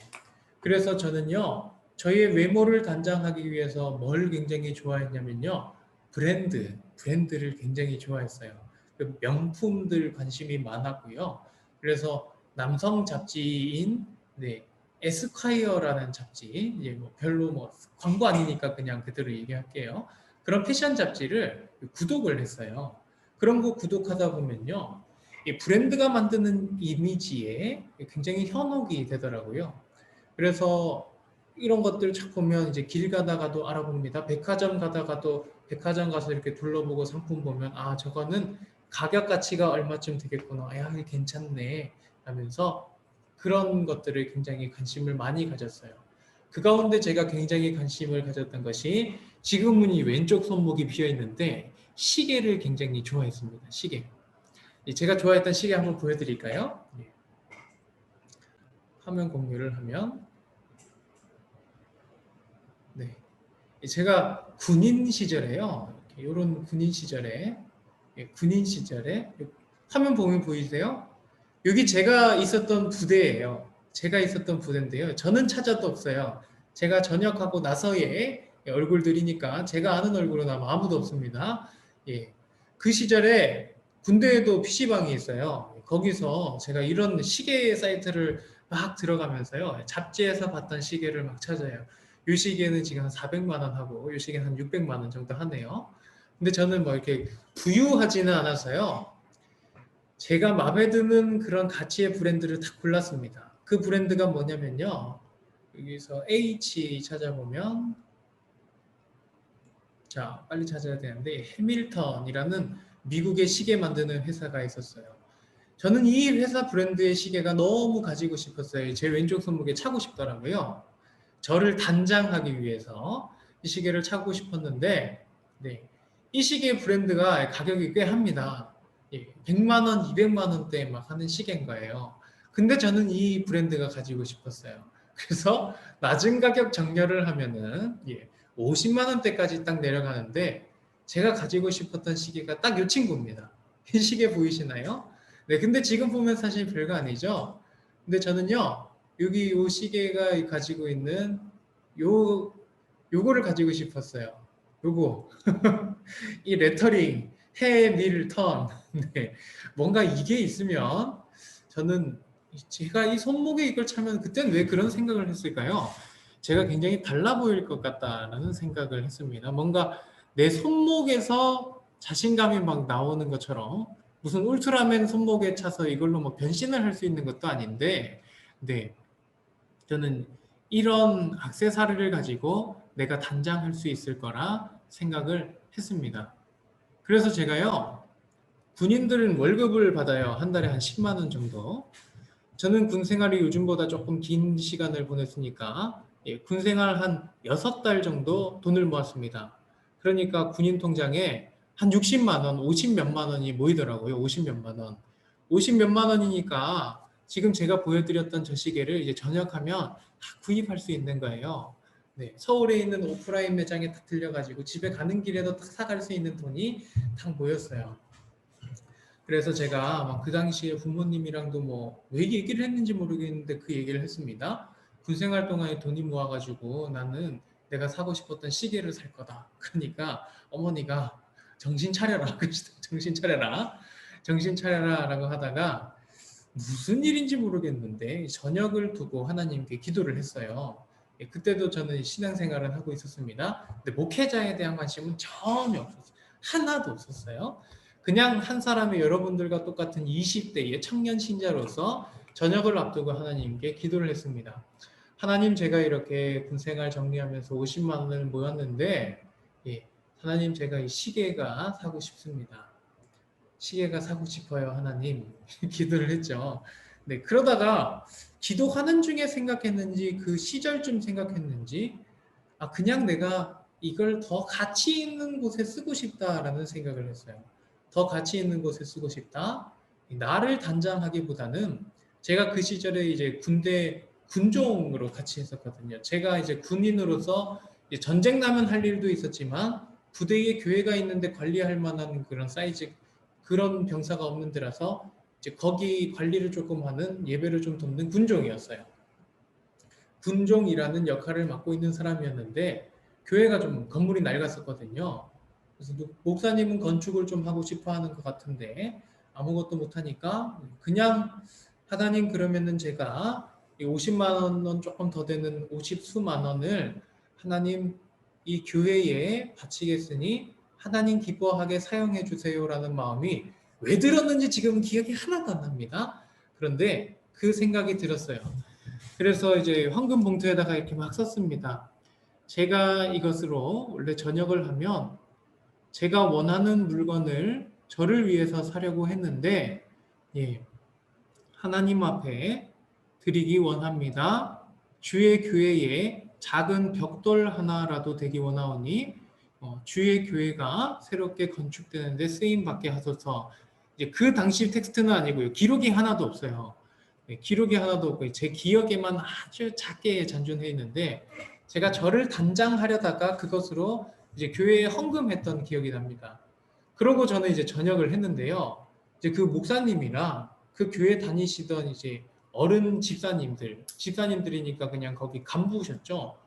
그래서 저는요, 저의 외모를 단장하기 위해서 뭘 굉장히 좋아했냐면요, 브랜드를 굉장히 좋아했어요. 명품들 관심이 많았고요. 그래서 남성 잡지인 에스콰이어라는 잡지, 별로 광고 아니니까 그냥 그대로 얘기할게요. 그런 패션 잡지를 구독을 했어요. 그런 거 구독하다 보면요, 이 브랜드가 만드는 이미지에 굉장히 현혹이 되더라고요. 그래서 이런 것들 쫙 보면 이제 길 가다가도 알아봅니다. 백화점 가다가도 백화점 가서 이렇게 둘러보고 상품 보면 저거는 가격 가치가 얼마쯤 되겠구나. 야, 이게 괜찮네 하면서 그런 것들을 굉장히 관심을 많이 가졌어요. 그 가운데 제가 굉장히 관심을 가졌던 것이 지금은 이 왼쪽 손목이 비어 있는데 시계를 굉장히 좋아했습니다. 시계. 제가 좋아했던 시계 한번 보여드릴까요? 예. 화면 공유를 하면 네. 제가 군인 시절에요. 이런 군인 시절에 군인 시절에 화면 보면 보이세요? 여기 제가 있었던 부대예요. 제가 있었던 부대인데요. 저는 찾아도 없어요. 제가 전역하고 나서의 얼굴들이니까 제가 아는 얼굴은 아마 아무도 없습니다. 예. 그 시절에 군대에도 PC방이 있어요. 거기서 제가 이런 시계 사이트를 막 들어가면서요. 잡지에서 봤던 시계를 막 찾아요. 이 시계는 지금 한 400만 원 하고 이 시계는 한 600만 원 정도 하네요. 근데 저는 뭐 이렇게 부유하지는 않아서요. 제가 마음에 드는 그런 가치의 브랜드를 다 골랐습니다. 그 브랜드가 뭐냐면요. 여기서 H 찾아보면 자, 빨리 찾아야 되는데 해밀턴이라는 미국의 시계 만드는 회사가 있었어요. 저는 이 회사 브랜드의 시계가 너무 가지고 싶었어요. 제 왼쪽 손목에 차고 싶더라고요. 저를 단장하기 위해서 이 시계를 차고 싶었는데 네, 이 시계 브랜드가 가격이 꽤 합니다. 100만 원, 200만 원대 막 하는 시계인 거예요. 근데 저는 이 브랜드가 가지고 싶었어요. 그래서 낮은 가격 정렬을 하면은 50만 원대까지 딱 내려가는데 제가 가지고 싶었던 시계가 딱 이 친구입니다. 이 시계 보이시나요? 네, 근데 지금 보면 사실 별거 아니죠. 근데 저는요, 여기 이 시계가 가지고 있는 요거를 가지고 싶었어요. 요거 이 레터링 해밀턴 네, 뭔가 이게 있으면 저는 제가 이 손목에 이걸 차면 그때는 왜 그런 생각을 했을까요? 제가 굉장히 달라 보일 것 같다라는 생각을 했습니다. 뭔가 내 손목에서 자신감이 막 나오는 것처럼 무슨 울트라맨 손목에 차서 이걸로 막 변신을 할 수 있는 것도 아닌데 네, 저는 이런 액세서리를 가지고 내가 단장할 수 있을 거라 생각을 했습니다. 그래서 제가요, 군인들은 월급을 받아요. 한 달에 한 10만 원 정도. 저는 군 생활이 요즘보다 조금 긴 시간을 보냈으니까 군 생활 한 6달 정도 돈을 모았습니다. 그러니까 군인 통장에 한 60만 원, 50 몇만 원이 모이더라고요. 50 몇만 원. 50 몇만 원이니까 지금 제가 보여드렸던 저 시계를 이제 전역하면 다 구입할 수 있는 거예요. 네, 서울에 있는 오프라인 매장에 딱 들려가지고 집에 가는 길에도 딱 사갈 수 있는 돈이 딱 모였어요. 그래서 제가 막 그 당시에 부모님이랑도 뭐 왜 얘기를 했는지 모르겠는데 그 얘기를 했습니다. 군생활 동안에 돈이 모아가지고 나는 내가 사고 싶었던 시계를 살 거다. 그러니까 어머니가 정신 차려라. 정신 차려라. 정신 차려라 라고 하다가 무슨 일인지 모르겠는데 저녁을 두고 하나님께 기도를 했어요. 그때도 저는 신앙생활을 하고 있었습니다. 근데 목회자에 대한 관심은 전혀 없었어요. 하나도 없었어요. 그냥 한 사람의 여러분들과 똑같은 20대의 청년 신자로서 저녁을 앞두고 하나님께 기도를 했습니다. 하나님, 제가 이렇게 군생활 정리하면서 50만 원을 모았는데 하나님, 제가 이 시계가 사고 싶습니다. 시계가 사고 싶어요, 하나님. 기도를 했죠. 네, 그러다가 기도하는 중에 생각했는지 그 시절쯤 생각했는지 그냥 내가 이걸 더 가치 있는 곳에 쓰고 싶다라는 생각을 했어요. 더 가치 있는 곳에 쓰고 싶다. 나를 단장하기보다는 제가 그 시절에 이제 군대 군종으로 같이 했었거든요. 제가 이제 군인으로서 이제 전쟁 나면 할 일도 있었지만 부대에 교회가 있는데 관리할 만한 그런 사이즈 그런 병사가 없는 데라서 이제 거기 관리를 조금 하는 예배를 좀 돕는 군종이었어요. 군종이라는 역할을 맡고 있는 사람이었는데 교회가 좀 건물이 낡았었거든요. 그래서 목사님은 건축을 좀 하고 싶어 하는 것 같은데 아무것도 못하니까 그냥 하나님, 그러면은 제가 50만 원 조금 더 되는 50수만 원을 하나님 이 교회에 바치겠으니 하나님 기뻐하게 사용해 주세요라는 마음이 왜 들었는지 지금 기억이 하나도 안 납니다. 그런데 그 생각이 들었어요. 그래서 이제 황금 봉투에다가 이렇게 막 썼습니다. 제가 이것으로 원래 전역을 하면 제가 원하는 물건을 저를 위해서 사려고 했는데 하나님 앞에 드리기 원합니다. 주의 교회에 작은 벽돌 하나라도 되기 원하오니 주의 교회가 새롭게 건축되는데 쓰임 받게 하소서. 이제 그 당시 텍스트는 아니고요. 기록이 하나도 없어요. 네, 기록이 하나도 없고 제 기억에만 아주 작게 잔존해 있는데 제가 절을 단장하려다가 그것으로 이제 교회에 헌금했던 기억이 납니다. 그러고 저는 이제 전역을 했는데요. 이제 그 목사님이랑 그 교회 다니시던 이제 어른 집사님들이니까 그냥 거기 간부셨죠.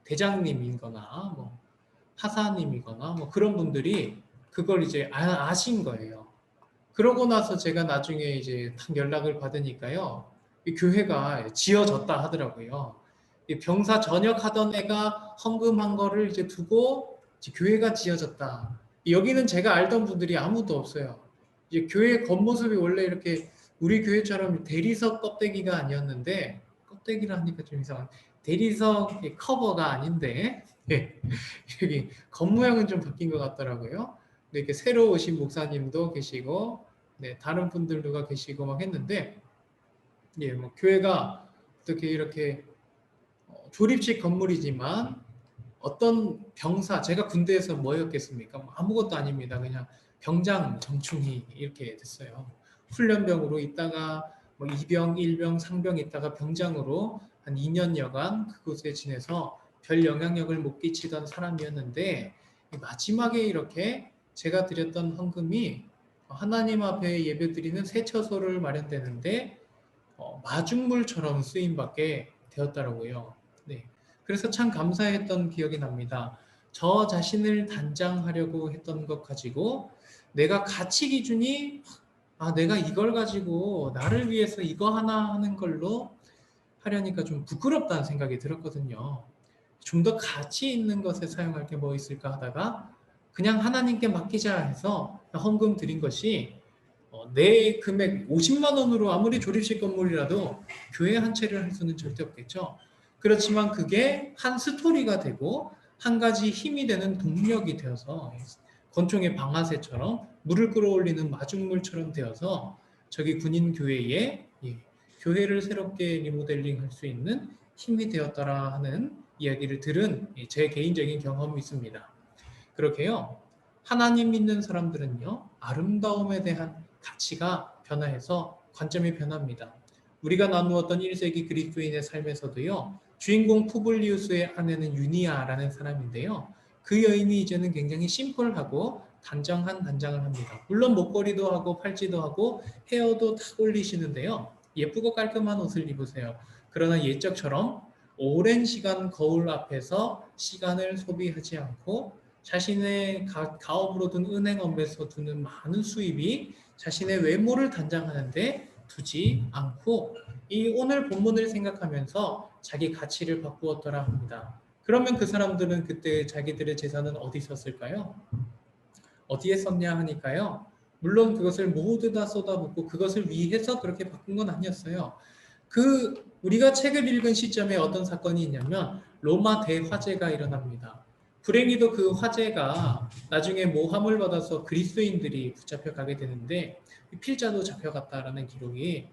대장님이거나 뭐 하사님이거나 뭐 그런 분들이 그걸 이제 아신 거예요. 그러고 나서 제가 나중에 이제 딱 연락을 받으니까요. 이 교회가 지어졌다 하더라고요. 이 병사 전역하던 애가 헌금한 거를 이제 두고 이제 교회가 지어졌다. 여기는 제가 알던 분들이 아무도 없어요. 이제 교회 겉모습이 원래 이렇게 우리 교회처럼 대리석 껍데기가 아니었는데 껍데기라 하니까 좀 이상한 대리석 커버가 아닌데 여기 겉모양은 좀 바뀐 것 같더라고요. 이렇게 새로 오신 목사님도 계시고, 네, 다른 분들 누가 계시고 막 했는데, 예, 뭐 교회가 어떻게 이렇게 조립식 건물이지만 어떤 병사, 제가 군대에서 뭐였겠습니까? 뭐 아무것도 아닙니다. 그냥 병장 정충이 이렇게 됐어요. 훈련병으로 있다가 뭐 2병, 1병, 상병 있다가 병장으로 한 2년여간 그곳에 지내서 별 영향력을 못 끼치던 사람이었는데 마지막에 이렇게 제가 드렸던 헌금이 하나님 앞에 예배드리는 세처소를 마련되는데 마중물처럼 쓰임받게 되었더라고요. 네. 그래서 참 감사했던 기억이 납니다. 저 자신을 단장하려고 했던 것 가지고 내가 가치 기준이 내가 이걸 가지고 나를 위해서 이거 하나 하는 걸로 하려니까 좀 부끄럽다는 생각이 들었거든요. 좀 더 가치 있는 것에 사용할 게 뭐 있을까 하다가 그냥 하나님께 맡기자 해서 헌금 드린 것이 내 금액 50만 원으로 아무리 조립식 건물이라도 교회 한 채를 할 수는 절대 없겠죠. 그렇지만 그게 한 스토리가 되고 한 가지 힘이 되는 동력이 되어서 권총의 방아쇠처럼 물을 끌어올리는 마중물처럼 되어서 저기 군인 교회에 교회를 새롭게 리모델링 할 수 있는 힘이 되었더라 하는 이야기를 들은 제 개인적인 경험이 있습니다. 그렇게요. 하나님 믿는 사람들은요. 아름다움에 대한 가치가 변화해서 관점이 변합니다. 우리가 나누었던 1세기 그리스도인의 삶에서도요. 주인공 푸블리우스의 아내는 유니아라는 사람인데요. 그 여인이 이제는 굉장히 심플하고 단정한 단장을 합니다. 물론 목걸이도 하고 팔찌도 하고 헤어도 탁 올리시는데요. 예쁘고 깔끔한 옷을 입으세요. 그러나 옛적처럼 오랜 시간 거울 앞에서 시간을 소비하지 않고 자신의 가업으로 둔 은행업에서 두는 많은 수입이 자신의 외모를 단장하는데 두지 않고 이 오늘 본문을 생각하면서 자기 가치를 바꾸었더라 합니다. 그러면 그 사람들은 그때 자기들의 재산은 어디 있었을까요? 어디에 썼냐 하니까요. 물론 그것을 모두 다 쏟아붓고 그것을 위해서 그렇게 바꾼 건 아니었어요. 우리가 책을 읽은 시점에 어떤 사건이 있냐면 로마 대화재가 일어납니다. 불행히도 그 화재가 나중에 모함을 받아서 그리스도인들이 붙잡혀 가게 되는데 필자도 잡혀갔다라는 기록이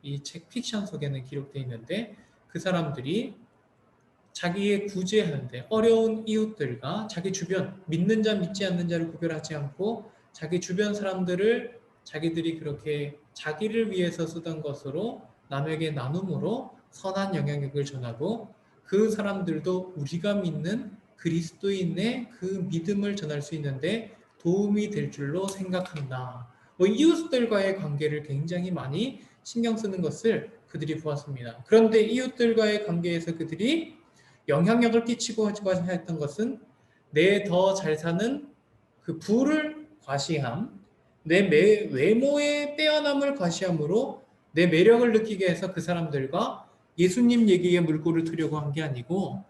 이 책 픽션 속에는 기록되어 있는데 그 사람들이 자기의 구제하는데 어려운 이웃들과 자기 주변 믿는 자 믿지 않는 자를 구별하지 않고 자기 주변 사람들을 자기들이 그렇게 자기를 위해서 쓰던 것으로 남에게 나눔으로 선한 영향력을 전하고 그 사람들도 우리가 믿는 그리스도인의 그 믿음을 전할 수 있는데 도움이 될 줄로 생각한다. 이웃들과의 관계를 굉장히 많이 신경 쓰는 것을 그들이 보았습니다. 그런데 이웃들과의 관계에서 그들이 영향력을 끼치고 했던 것은 내 더 잘 사는 그 부를 과시함, 내 외모의 빼어남을 과시함으로 내 매력을 느끼게 해서 그 사람들과 예수님 얘기에 물꼬를 트려고 한 게 아니고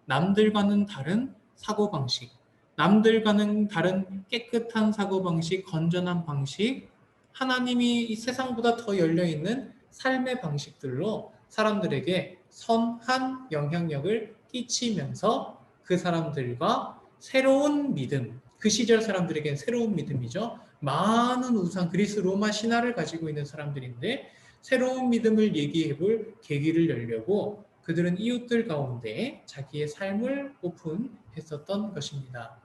남들과는 다른 사고방식, 남들과는 다른 깨끗한 사고방식, 건전한 방식, 하나님이 이 세상보다 더 열려있는 삶의 방식들로 사람들에게 선한 영향력을 끼치면서 그 사람들과 새로운 믿음, 그 시절 사람들에게는 새로운 믿음이죠. 많은 우상, 그리스 로마 신화를 가지고 있는 사람들인데 새로운 믿음을 얘기해 볼 계기를 열려고 그들은 이웃들 가운데 자기의 삶을 오픈했었던 것입니다.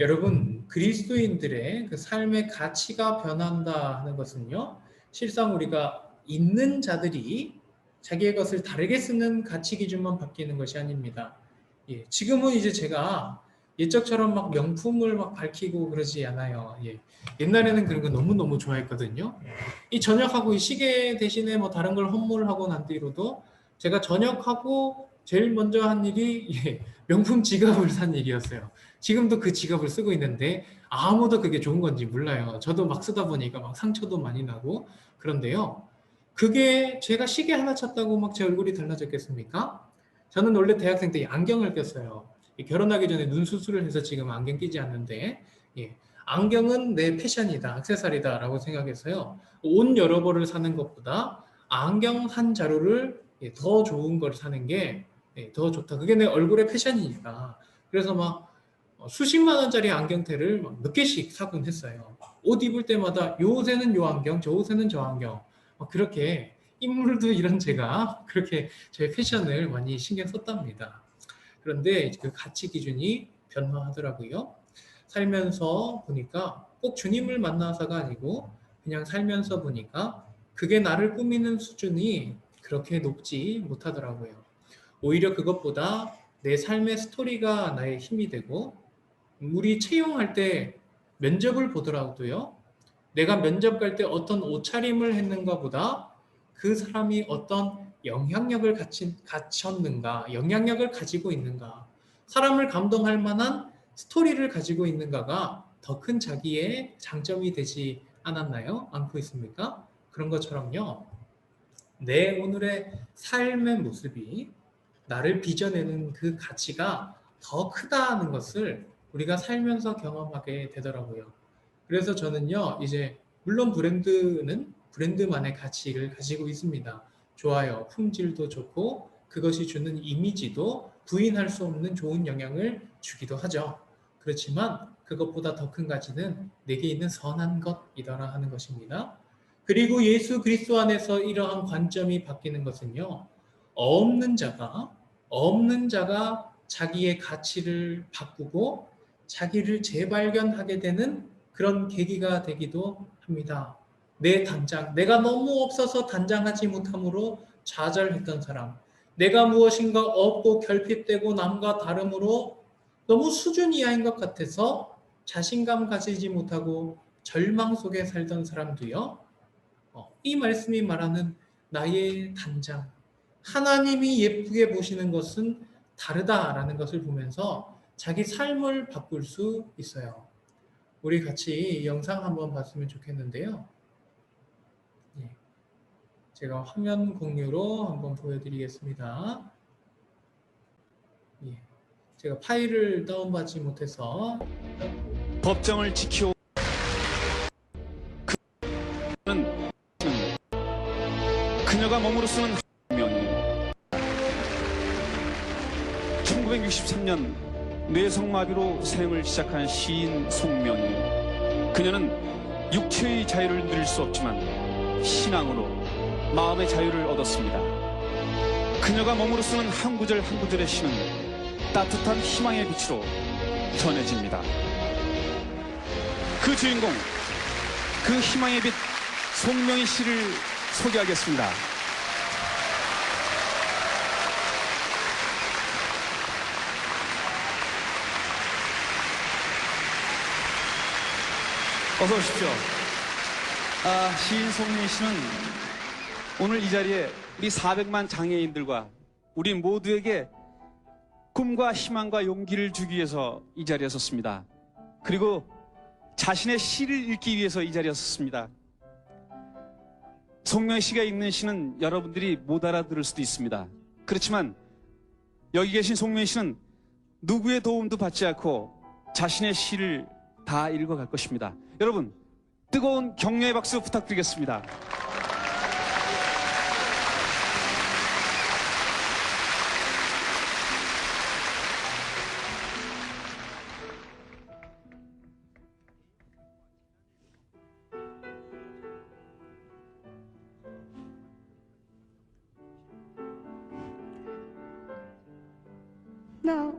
여러분, 그리스도인들의 그 삶의 가치가 변한다 하는 것은요, 실상 우리가 있는 자들이 자기의 것을 다르게 쓰는 가치 기준만 바뀌는 것이 아닙니다. 예, 지금은 이제 제가 옛적처럼 막 명품을 막 밝히고 그러지 않아요. 예, 옛날에는 그런 거 너무너무 좋아했거든요. 이 전역하고 이 시계 대신에 뭐 다른 걸 헌물하고 난 뒤로도 제가 전역하고 제일 먼저 한 일이 예, 명품 지갑을 산 일이었어요. 지금도 그 지갑을 쓰고 있는데 아무도 그게 좋은 건지 몰라요. 저도 막 쓰다 보니까 막 상처도 많이 나고 그런데요. 그게 제가 시계 하나 찼다고 막 제 얼굴이 달라졌겠습니까? 저는 원래 대학생 때 안경을 꼈어요. 결혼하기 전에 눈 수술을 해서 지금 안경 끼지 않는데 예, 안경은 내 패션이다, 액세서리다라고 생각해서요. 옷 여러 벌을 사는 것보다 안경 한 자루를 예, 더 좋은 걸 사는 게 예, 더 좋다. 그게 내 얼굴의 패션이니까. 그래서 막 수십만 원짜리 안경테를 막 몇 개씩 사곤 했어요. 옷 입을 때마다 요 옷에는 요 안경, 저 옷에는 저 안경. 그렇게 인물도 이런 제가 그렇게 제 패션을 많이 신경 썼답니다. 그런데 그 가치 기준이 변화하더라고요. 살면서 보니까 꼭 주님을 만나서가 아니고 그냥 살면서 보니까 그게 나를 꾸미는 수준이 그렇게 높지 못하더라고요. 오히려 그것보다 내 삶의 스토리가 나의 힘이 되고 우리 채용할 때 면접을 보더라도요. 내가 면접 갈 때 어떤 옷차림을 했는가 보다 그 사람이 어떤 영향력을 갖췄는가, 영향력을 가지고 있는가, 사람을 감동할 만한 스토리를 가지고 있는가가 더 큰 자기의 장점이 되지 않았나요? 않고 있습니까? 그런 것처럼요. 내 오늘의 삶의 모습이 나를 빚어내는 그 가치가 더 크다는 것을 우리가 살면서 경험하게 되더라고요. 그래서 저는요, 이제 물론 브랜드는 브랜드만의 가치를 가지고 있습니다. 좋아요. 품질도 좋고 그것이 주는 이미지도 부인할 수 없는 좋은 영향을 주기도 하죠. 그렇지만 그것보다 더 큰 가치는 내게 있는 선한 것이더라 하는 것입니다. 그리고 예수 그리스도 안에서 이러한 관점이 바뀌는 것은요. 없는 자가 없는 자가 자기의 가치를 바꾸고 자기를 재발견하게 되는 그런 계기가 되기도 합니다. 내 단장, 내가 너무 없어서 단장하지 못함으로 좌절했던 사람, 내가 무엇인가 없고 결핍되고 남과 다름으로 너무 수준 이하인 것 같아서 자신감 가지지 못하고 절망 속에 살던 사람도요. 이 말씀이 말하는 나의 단장, 하나님이 예쁘게 보시는 것은 다르다라는 것을 보면서 자기 삶을 바꿀 수 있어요. 우리 같이 이 영상 한번 봤으면 좋겠는데요. 예, 제가 화면 공유로 한번 보여드리겠습니다. 예, 제가 파일을 다운받지 못해서 법정을 지켜 그녀가 몸으로 쓰는 명이 1963년 뇌성마비로 생을 시작한 시인 송명이 그녀는 육체의 자유를 누릴 수 없지만 신앙으로 마음의 자유를 얻었습니다. 그녀가 몸으로 쓰는 한 구절 한 구절의 시는 따뜻한 희망의 빛으로 전해집니다. 그 주인공, 그 희망의 빛 송명희 씨를 소개하겠습니다. 어서 오십시오. 시인 송명희 씨는 오늘 이 자리에 우리 400만 장애인들과 우리 모두에게 꿈과 희망과 용기를 주기 위해서 이 자리에 섰습니다. 그리고 자신의 시를 읽기 위해서 이 자리에 섰습니다. 송명희 씨가 읽는 시는 여러분들이 못 알아들을 수도 있습니다. 그렇지만 여기 계신 송명희 씨는 누구의 도움도 받지 않고 자신의 시를 다 읽어갈 것입니다. 여러분, 뜨거운 격려의 박수 부탁드리겠습니다. 나,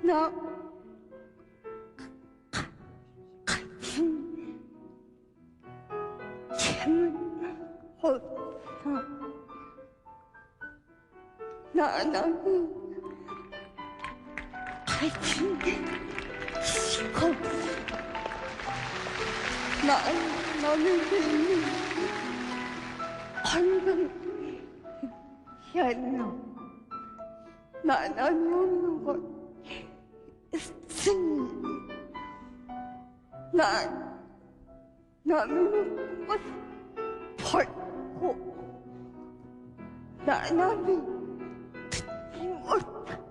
나, 같은 재물 없어. 나는 같은 직업. 나는 방금 였나. 나는 모르는 것 있으니. 나는 것 벌고. 나는 듣지 못한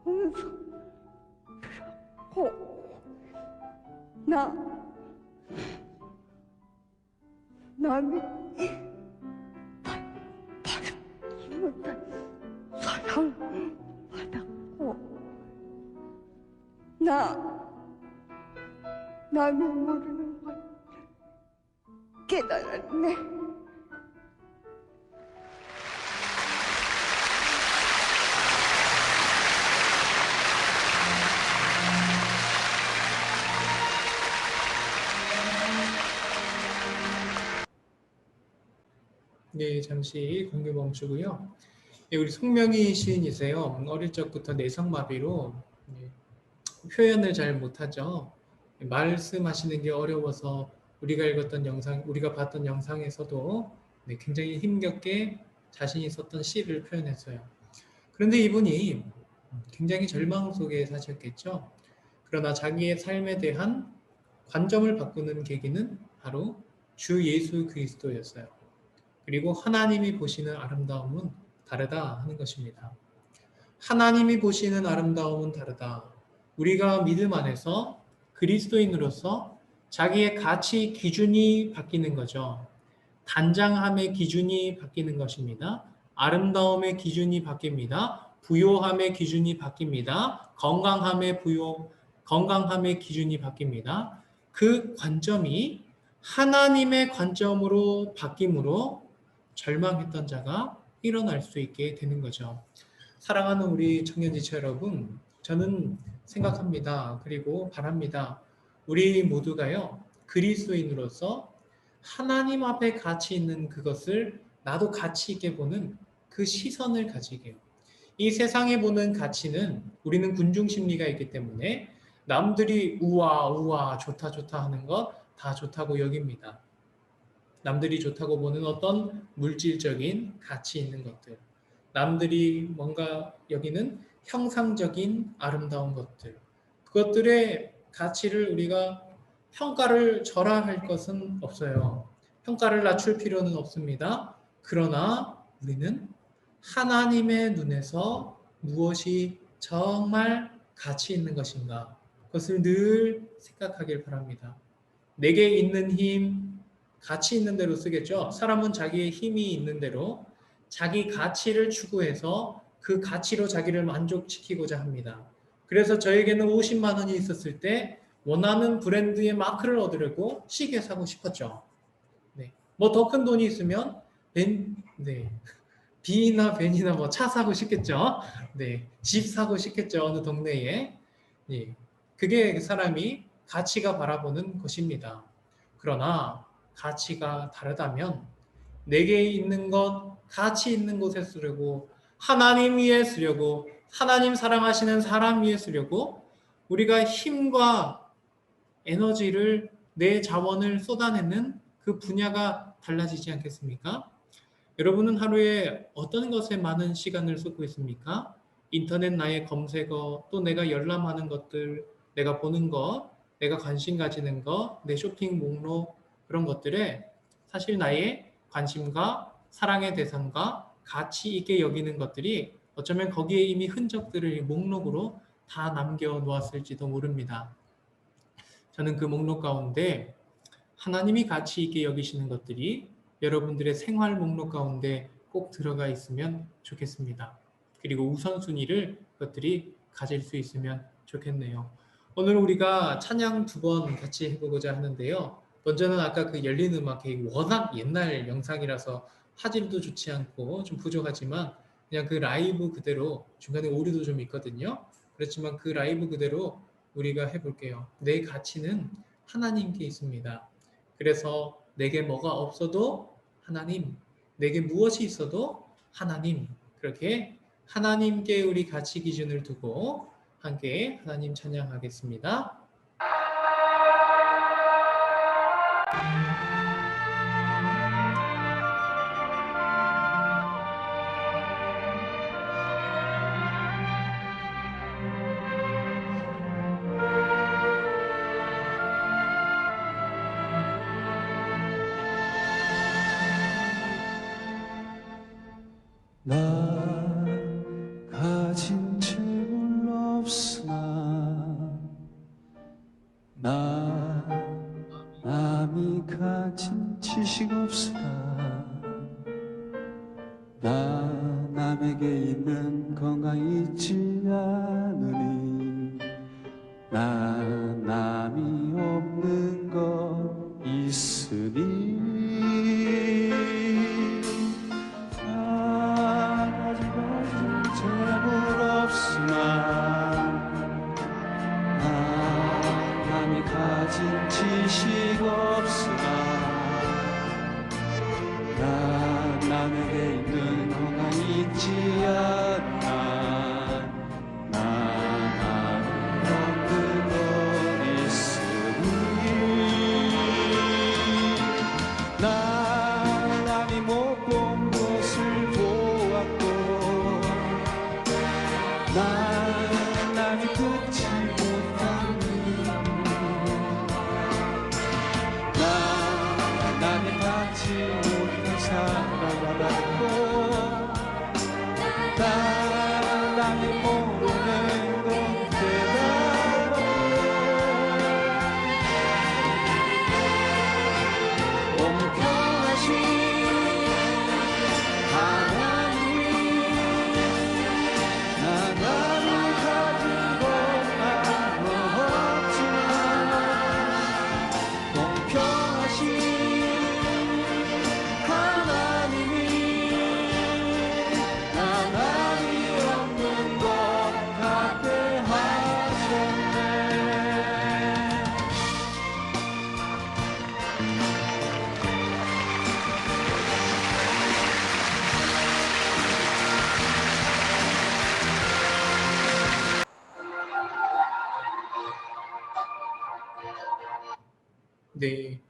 소리라고. 나는 받지 못한 사랑받았고. 나는 모르는 걸 깨달았네. 네, 잠시 공개 멈추고요. 네, 우리 송명희 시인이세요. 어릴 적부터 내성마비로 표현을 잘 못하죠. 말씀하시는 게 어려워서 우리가 읽었던 영상, 우리가 봤던 영상에서도 굉장히 힘겹게 자신이 썼던 시를 표현했어요. 그런데 이분이 굉장히 절망 속에 사셨겠죠. 그러나 자기의 삶에 대한 관점을 바꾸는 계기는 바로 주 예수 그리스도였어요. 그리고 하나님이 보시는 아름다움은 다르다 하는 것입니다. 하나님이 보시는 아름다움은 다르다. 우리가 믿음 안에서 그리스도인으로서 자기의 가치 기준이 바뀌는 거죠. 단장함의 기준이 바뀌는 것입니다. 아름다움의 기준이 바뀝니다. 부요함의 기준이 바뀝니다. 건강함의 기준이 바뀝니다. 그 관점이 하나님의 관점으로 바뀜으로 절망했던 자가 일어날 수 있게 되는 거죠. 사랑하는 우리 청년지체 여러분, 저는 생각합니다. 그리고 바랍니다. 우리 모두가요, 그리스도인으로서 하나님 앞에 가치 있는 그것을 나도 가치 있게 보는 그 시선을 가지게요. 이 세상에 보는 가치는 우리는 군중심리가 있기 때문에 남들이 우와 좋다 하는 것 다 좋다고 여깁니다. 남들이 좋다고 보는 어떤 물질적인 가치 있는 것들, 남들이 뭔가 여기는 형상적인 아름다운 것들, 그것들의 가치를 우리가 평가를 절하할 것은 없어요. 평가를 낮출 필요는 없습니다. 그러나 우리는 하나님의 눈에서 무엇이 정말 가치 있는 것인가, 그것을 늘 생각하길 바랍니다. 내게 있는 힘, 가치 있는 대로 쓰겠죠. 사람은 자기의 힘이 있는 대로 자기 가치를 추구해서 그 가치로 자기를 만족시키고자 합니다. 그래서 저에게는 50만 원이 있었을 때 원하는 브랜드의 마크를 얻으려고 시계 사고 싶었죠. 네. 뭐 더 큰 돈이 있으면 B나 벤이나 뭐 차 사고 싶겠죠. 네. 집 사고 싶겠죠. 어느 동네에. 네. 그게 사람이 가치가 바라보는 것입니다. 그러나 가치가 다르다면 내게 있는 것, 가치 있는 곳에 쓰려고, 하나님 위에 쓰려고, 하나님 사랑하시는 사람 위에 쓰려고 우리가 힘과 에너지를, 내 자원을 쏟아내는 그 분야가 달라지지 않겠습니까? 여러분은 하루에 어떤 것에 많은 시간을 쏟고 있습니까? 인터넷 나의 검색어, 또 내가 열람하는 것들, 내가 보는 것, 내가 관심 가지는 것, 내 쇼핑 목록, 그런 것들에 사실 나의 관심과 사랑의 대상과 가치 있게 여기는 것들이 어쩌면 거기에 이미 흔적들을 목록으로 다 남겨 놓았을지도 모릅니다. 저는 그 목록 가운데 하나님이 가치 있게 여기시는 것들이 여러분들의 생활 목록 가운데 꼭 들어가 있으면 좋겠습니다. 그리고 우선순위를 그것들이 가질 수 있으면 좋겠네요. 오늘 우리가 찬양 2번 같이 해보고자 하는데요. 먼저는 아까 그 열린 음악회, 워낙 옛날 영상이라서 화질도 좋지 않고 좀 부족하지만 그냥 그 라이브 그대로 중간에 오류도 좀 있거든요. 그렇지만 그 라이브 그대로 우리가 해볼게요. 내 가치는 하나님께 있습니다. 그래서 내게 뭐가 없어도 하나님, 내게 무엇이 있어도 하나님, 그렇게 하나님께 우리 가치 기준을 두고 함께 하나님 찬양하겠습니다. 나 가진 채물 없으나 나 남이 가진 지식 없으나 나 남에게 있는 건강 있지 않으니 나 남이 없는 것 있으니 재물 없으나 남이 가진 지식 없으나 나 남에게 있는 건강 있지 않나 나 남이 없는 것 있으니 나 남이 못 본 것을 보았고 나 남이 듣지 못한 나 남이 받지 못한 사랑을 받고 나 남이 모르는 것 깨달아 공평하신 하나님 나 남이 가진 것 아무 없지만 공평하신 하나님이 나 남이 없는 것 같게 하셨네. 네,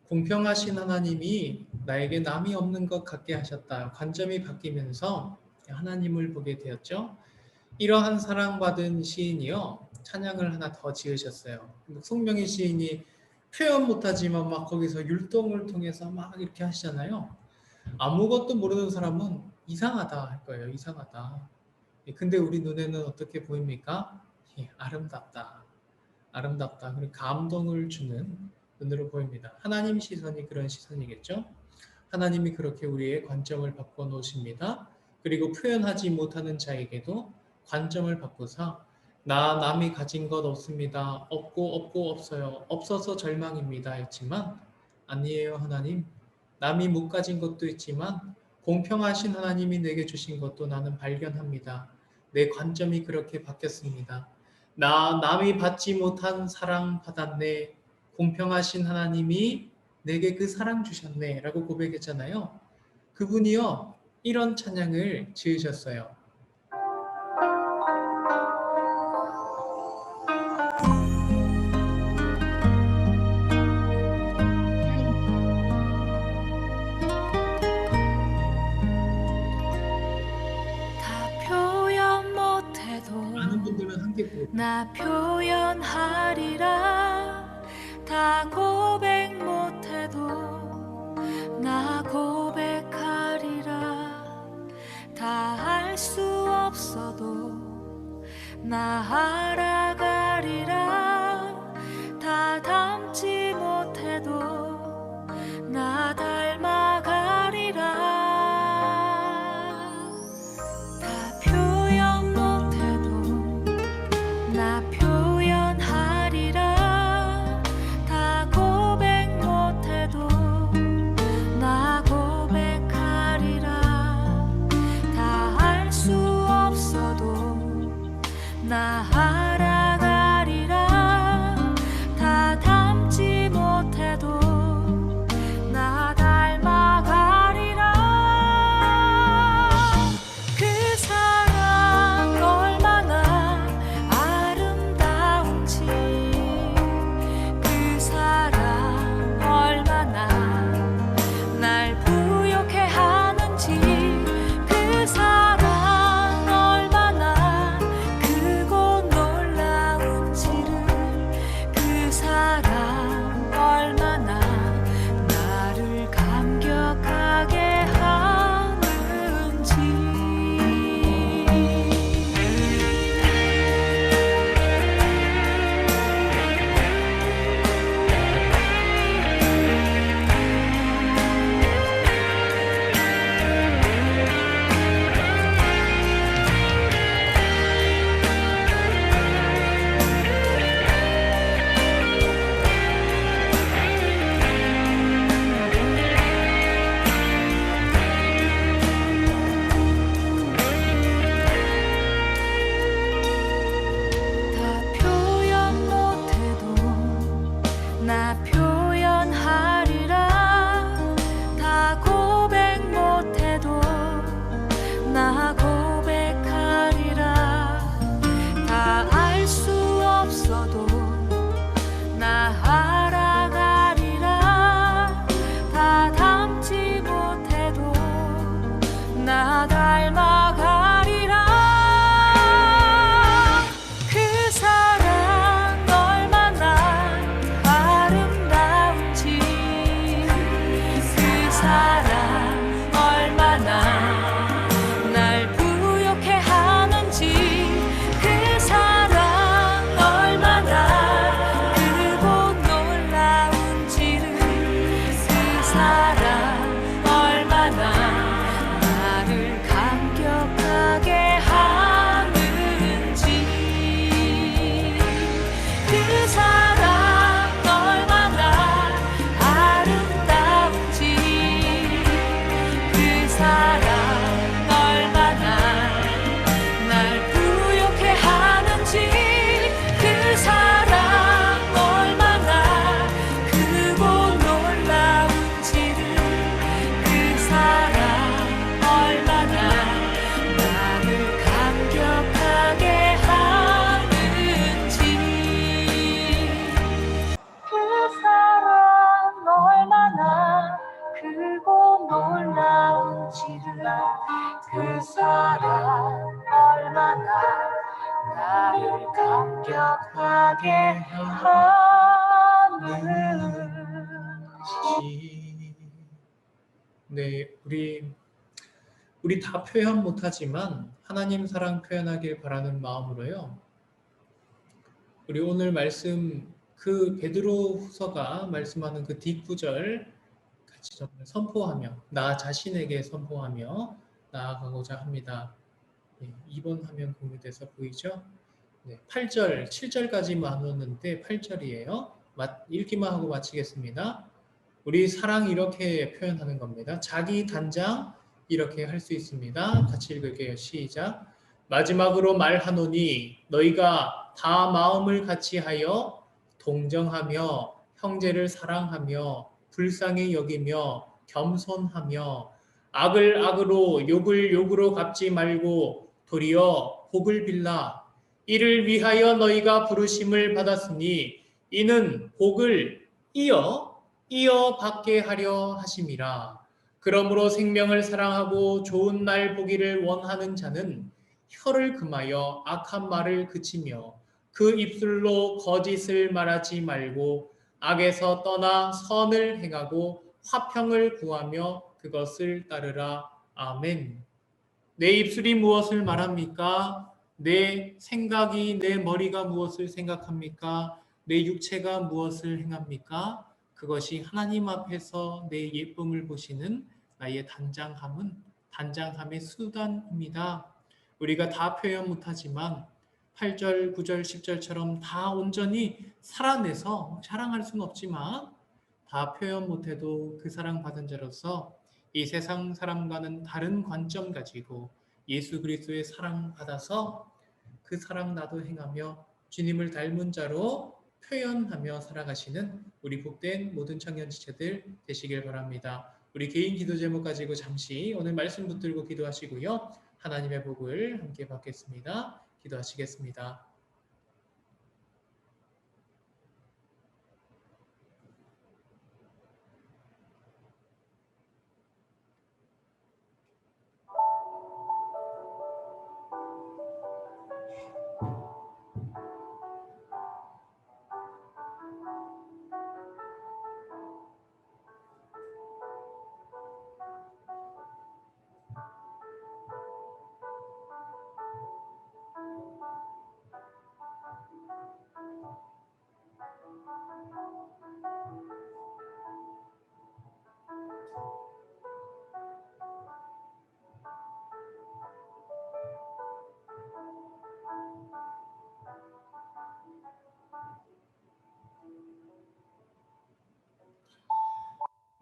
공평하신 하나님이 나에게 남이 없는 것 같게 하셨다. 관점이 바뀌면서 하나님을 보게 되었죠. 이러한 사랑받은 시인이요, 찬양을 하나 더 지으셨어요. 송명희 시인이 표현 못하지만 막 거기서 율동을 통해서 막 이렇게 하시잖아요. 아무것도 모르는 사람은 이상하다 할 거예요. 이상하다. 근데 우리 눈에는 어떻게 보입니까? 아름답다. 아름답다. 그리고 감동을 주는 눈으로 보입니다. 하나님 시선이 그런 시선이겠죠. 하나님이 그렇게 우리의 관점을 바꿔 놓으십니다. 그리고 표현하지 못하는 자에게도 관점을 바꾸사 나 남이 가진 것 없습니다. 없고 없어요. 없어서 절망입니다. 했지만 아니에요. 하나님. 남이 못 가진 것도 있지만 공평하신 하나님이 내게 주신 것도 나는 발견합니다. 내 관점이 그렇게 바뀌었습니다. 나 남이 받지 못한 사랑 받았네. 공평하신 하나님이 내게 그 사랑 주셨네 라고 고백했잖아요. 그분이요, 이런 찬양을 지으셨어요. 다 표현 못해도 많은 분들은 함께 부르고 나 표현하리라 다 고백 못해도 나 고백하리라 다 할 수 없어도 나 알아가리라 다 닮지 못해도 나 닮아가리라 다 표현 못해도 나 표현하리라 다 고백 못해도 나 고백하리라 다 그 사랑 얼마나 나를 감격하게 하는지. 네, 우리 다 표현 못하지만 하나님 사랑 표현하길 바라는 마음으로요. 우리 오늘 말씀 그 베드로후서가 말씀하는 그 뒷구절 같이 좀 선포하며 나 자신에게 선포하며 나아가고자 합니다. 네, 2번 화면 공유돼서 보이죠? 네, 8절, 7절까지 나눴는데 8절이에요. 읽기만 하고 마치겠습니다. 우리 사랑 이렇게 표현하는 겁니다. 자기 단장 이렇게 할 수 있습니다. 같이 읽을게요. 시작. 마지막으로 말하노니 너희가 다 마음을 같이하여 동정하며 형제를 사랑하며 불쌍히 여기며 겸손하며 악을 악으로 욕을 욕으로 갚지 말고 도리어 복을 빌라. 이를 위하여 너희가 부르심을 받았으니 이는 복을 이어 받게 하려 하심이라. 그러므로 생명을 사랑하고 좋은 날 보기를 원하는 자는 혀를 금하여 악한 말을 그치며 그 입술로 거짓을 말하지 말고 악에서 떠나 선을 행하고 화평을 구하며 그것을 따르라. 아멘. 내 입술이 무엇을 말합니까? 내 생각이, 내 머리가 무엇을 생각합니까? 내 육체가 무엇을 행합니까? 그것이 하나님 앞에서 내 예쁨을 보시는 나의 단장함의 수단입니다. 우리가 다 표현 못하지만 8절, 9절, 10절처럼 다 온전히 살아내서 자랑할 수는 없지만 다 표현 못해도 그 사랑받은 자로서 이 세상 사람과는 다른 관점 가지고 예수 그리스도의 사랑받아서 그 사랑 나도 행하며 주님을 닮은 자로 표현하며 살아가시는 우리 복된 모든 청년 지체들 되시길 바랍니다. 우리 개인 기도 제목 가지고 잠시 오늘 말씀 붙들고 기도하시고요. 하나님의 복을 함께 받겠습니다. 기도하시겠습니다.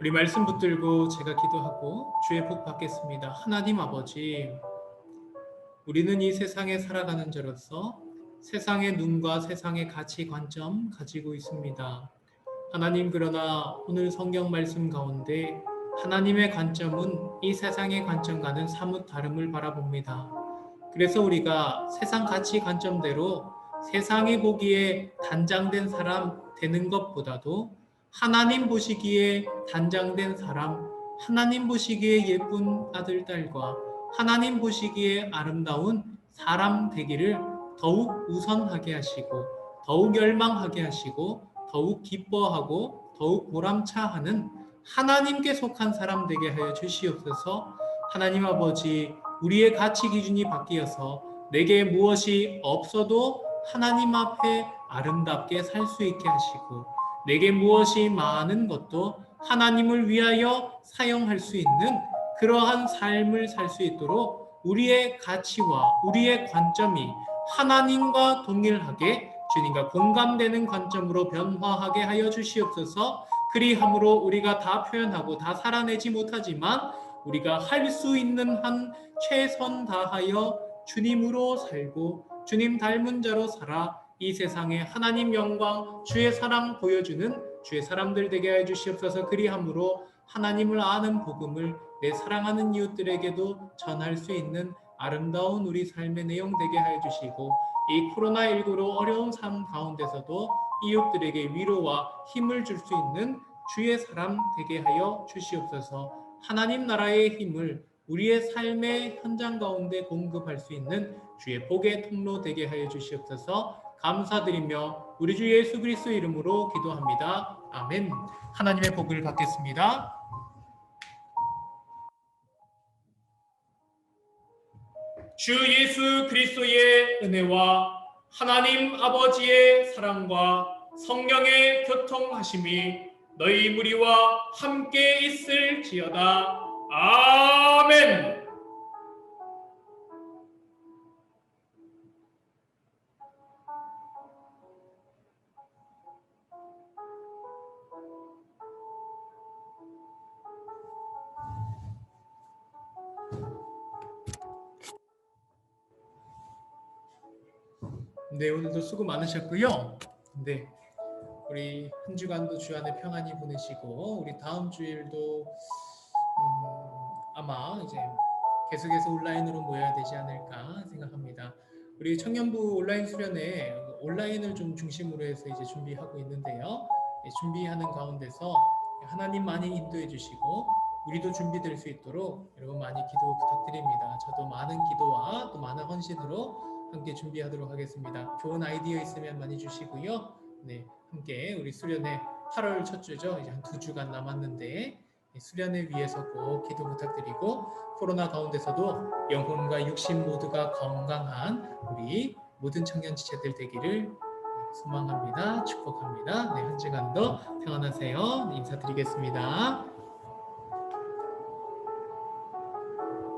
우리 말씀 붙들고 제가 기도하고 주의 복 받겠습니다. 하나님 아버지, 우리는 이 세상에 살아가는 자로서 세상의 눈과 세상의 가치관점 가지고 있습니다. 하나님, 그러나 오늘 성경 말씀 가운데 하나님의 관점은 이 세상의 관점과는 사뭇 다름을 바라봅니다. 그래서 우리가 세상 가치관점대로 세상이 보기에 단장된 사람 되는 것보다도 하나님 보시기에 단장된 사람, 하나님 보시기에 예쁜 아들, 딸과 하나님 보시기에 아름다운 사람 되기를 더욱 우선하게 하시고 더욱 열망하게 하시고 더욱 기뻐하고 더욱 보람차하는 하나님께 속한 사람 되게 하여 주시옵소서. 하나님 아버지, 우리의 가치 기준이 바뀌어서 내게 무엇이 없어도 하나님 앞에 아름답게 살 수 있게 하시고 내게 무엇이 많은 것도 하나님을 위하여 사용할 수 있는 그러한 삶을 살 수 있도록 우리의 가치와 우리의 관점이 하나님과 동일하게 주님과 공감되는 관점으로 변화하게 하여 주시옵소서. 그리함으로 우리가 다 표현하고 다 살아내지 못하지만 우리가 할 수 있는 한 최선 다하여 주님으로 살고 주님 닮은 자로 살아 이 세상에 하나님 영광, 주의 사랑 보여주는 주의 사람들 되게 하여 주시옵소서. 그리함으로 하나님을 아는 복음을 내 사랑하는 이웃들에게도 전할 수 있는 아름다운 우리 삶의 내용 되게 하여 주시고 이 코로나19로 어려운 삶 가운데서도 이웃들에게 위로와 힘을 줄 수 있는 주의 사람 되게 하여 주시옵소서. 하나님 나라의 힘을 우리의 삶의 현장 가운데 공급할 수 있는 주의 복의 통로 되게 하여 주시옵소서. 감사드리며 우리 주 예수 그리스도의 이름으로 기도합니다. 아멘. 하나님의 복을 받겠습니다. 주 예수 그리스도의 은혜와 하나님 아버지의 사랑과 성령의 교통하심이 너희 무리와 함께 있을지어다. 아멘. 네, 오늘도 수고 많으셨고요. 네, 우리 한 주간도 주 안에 평안히 보내시고 우리 다음 주일도 아마 이제 계속해서 온라인으로 모여야 되지 않을까 생각합니다. 우리 청년부 온라인 수련회 온라인을 좀 중심으로 해서 이제 준비하고 있는데요. 준비하는 가운데서 하나님 많이 인도해 주시고 우리도 준비될 수 있도록 여러분 많이 기도 부탁드립니다. 저도 많은 기도와 또 많은 헌신으로 함께 준비하도록 하겠습니다. 좋은 아이디어 있으면 많이 주시고요. 네, 함께 우리 수련회 8월 첫 주죠. 이제 한 2주간 남았는데 수련회 위해서 꼭 기도 부탁드리고 코로나 가운데서도 영혼과 육신 모두가 건강한 우리 모든 청년 지체들 되기를 소망합니다. 축복합니다. 네, 한 주간도 평안하세요. 네, 인사드리겠습니다.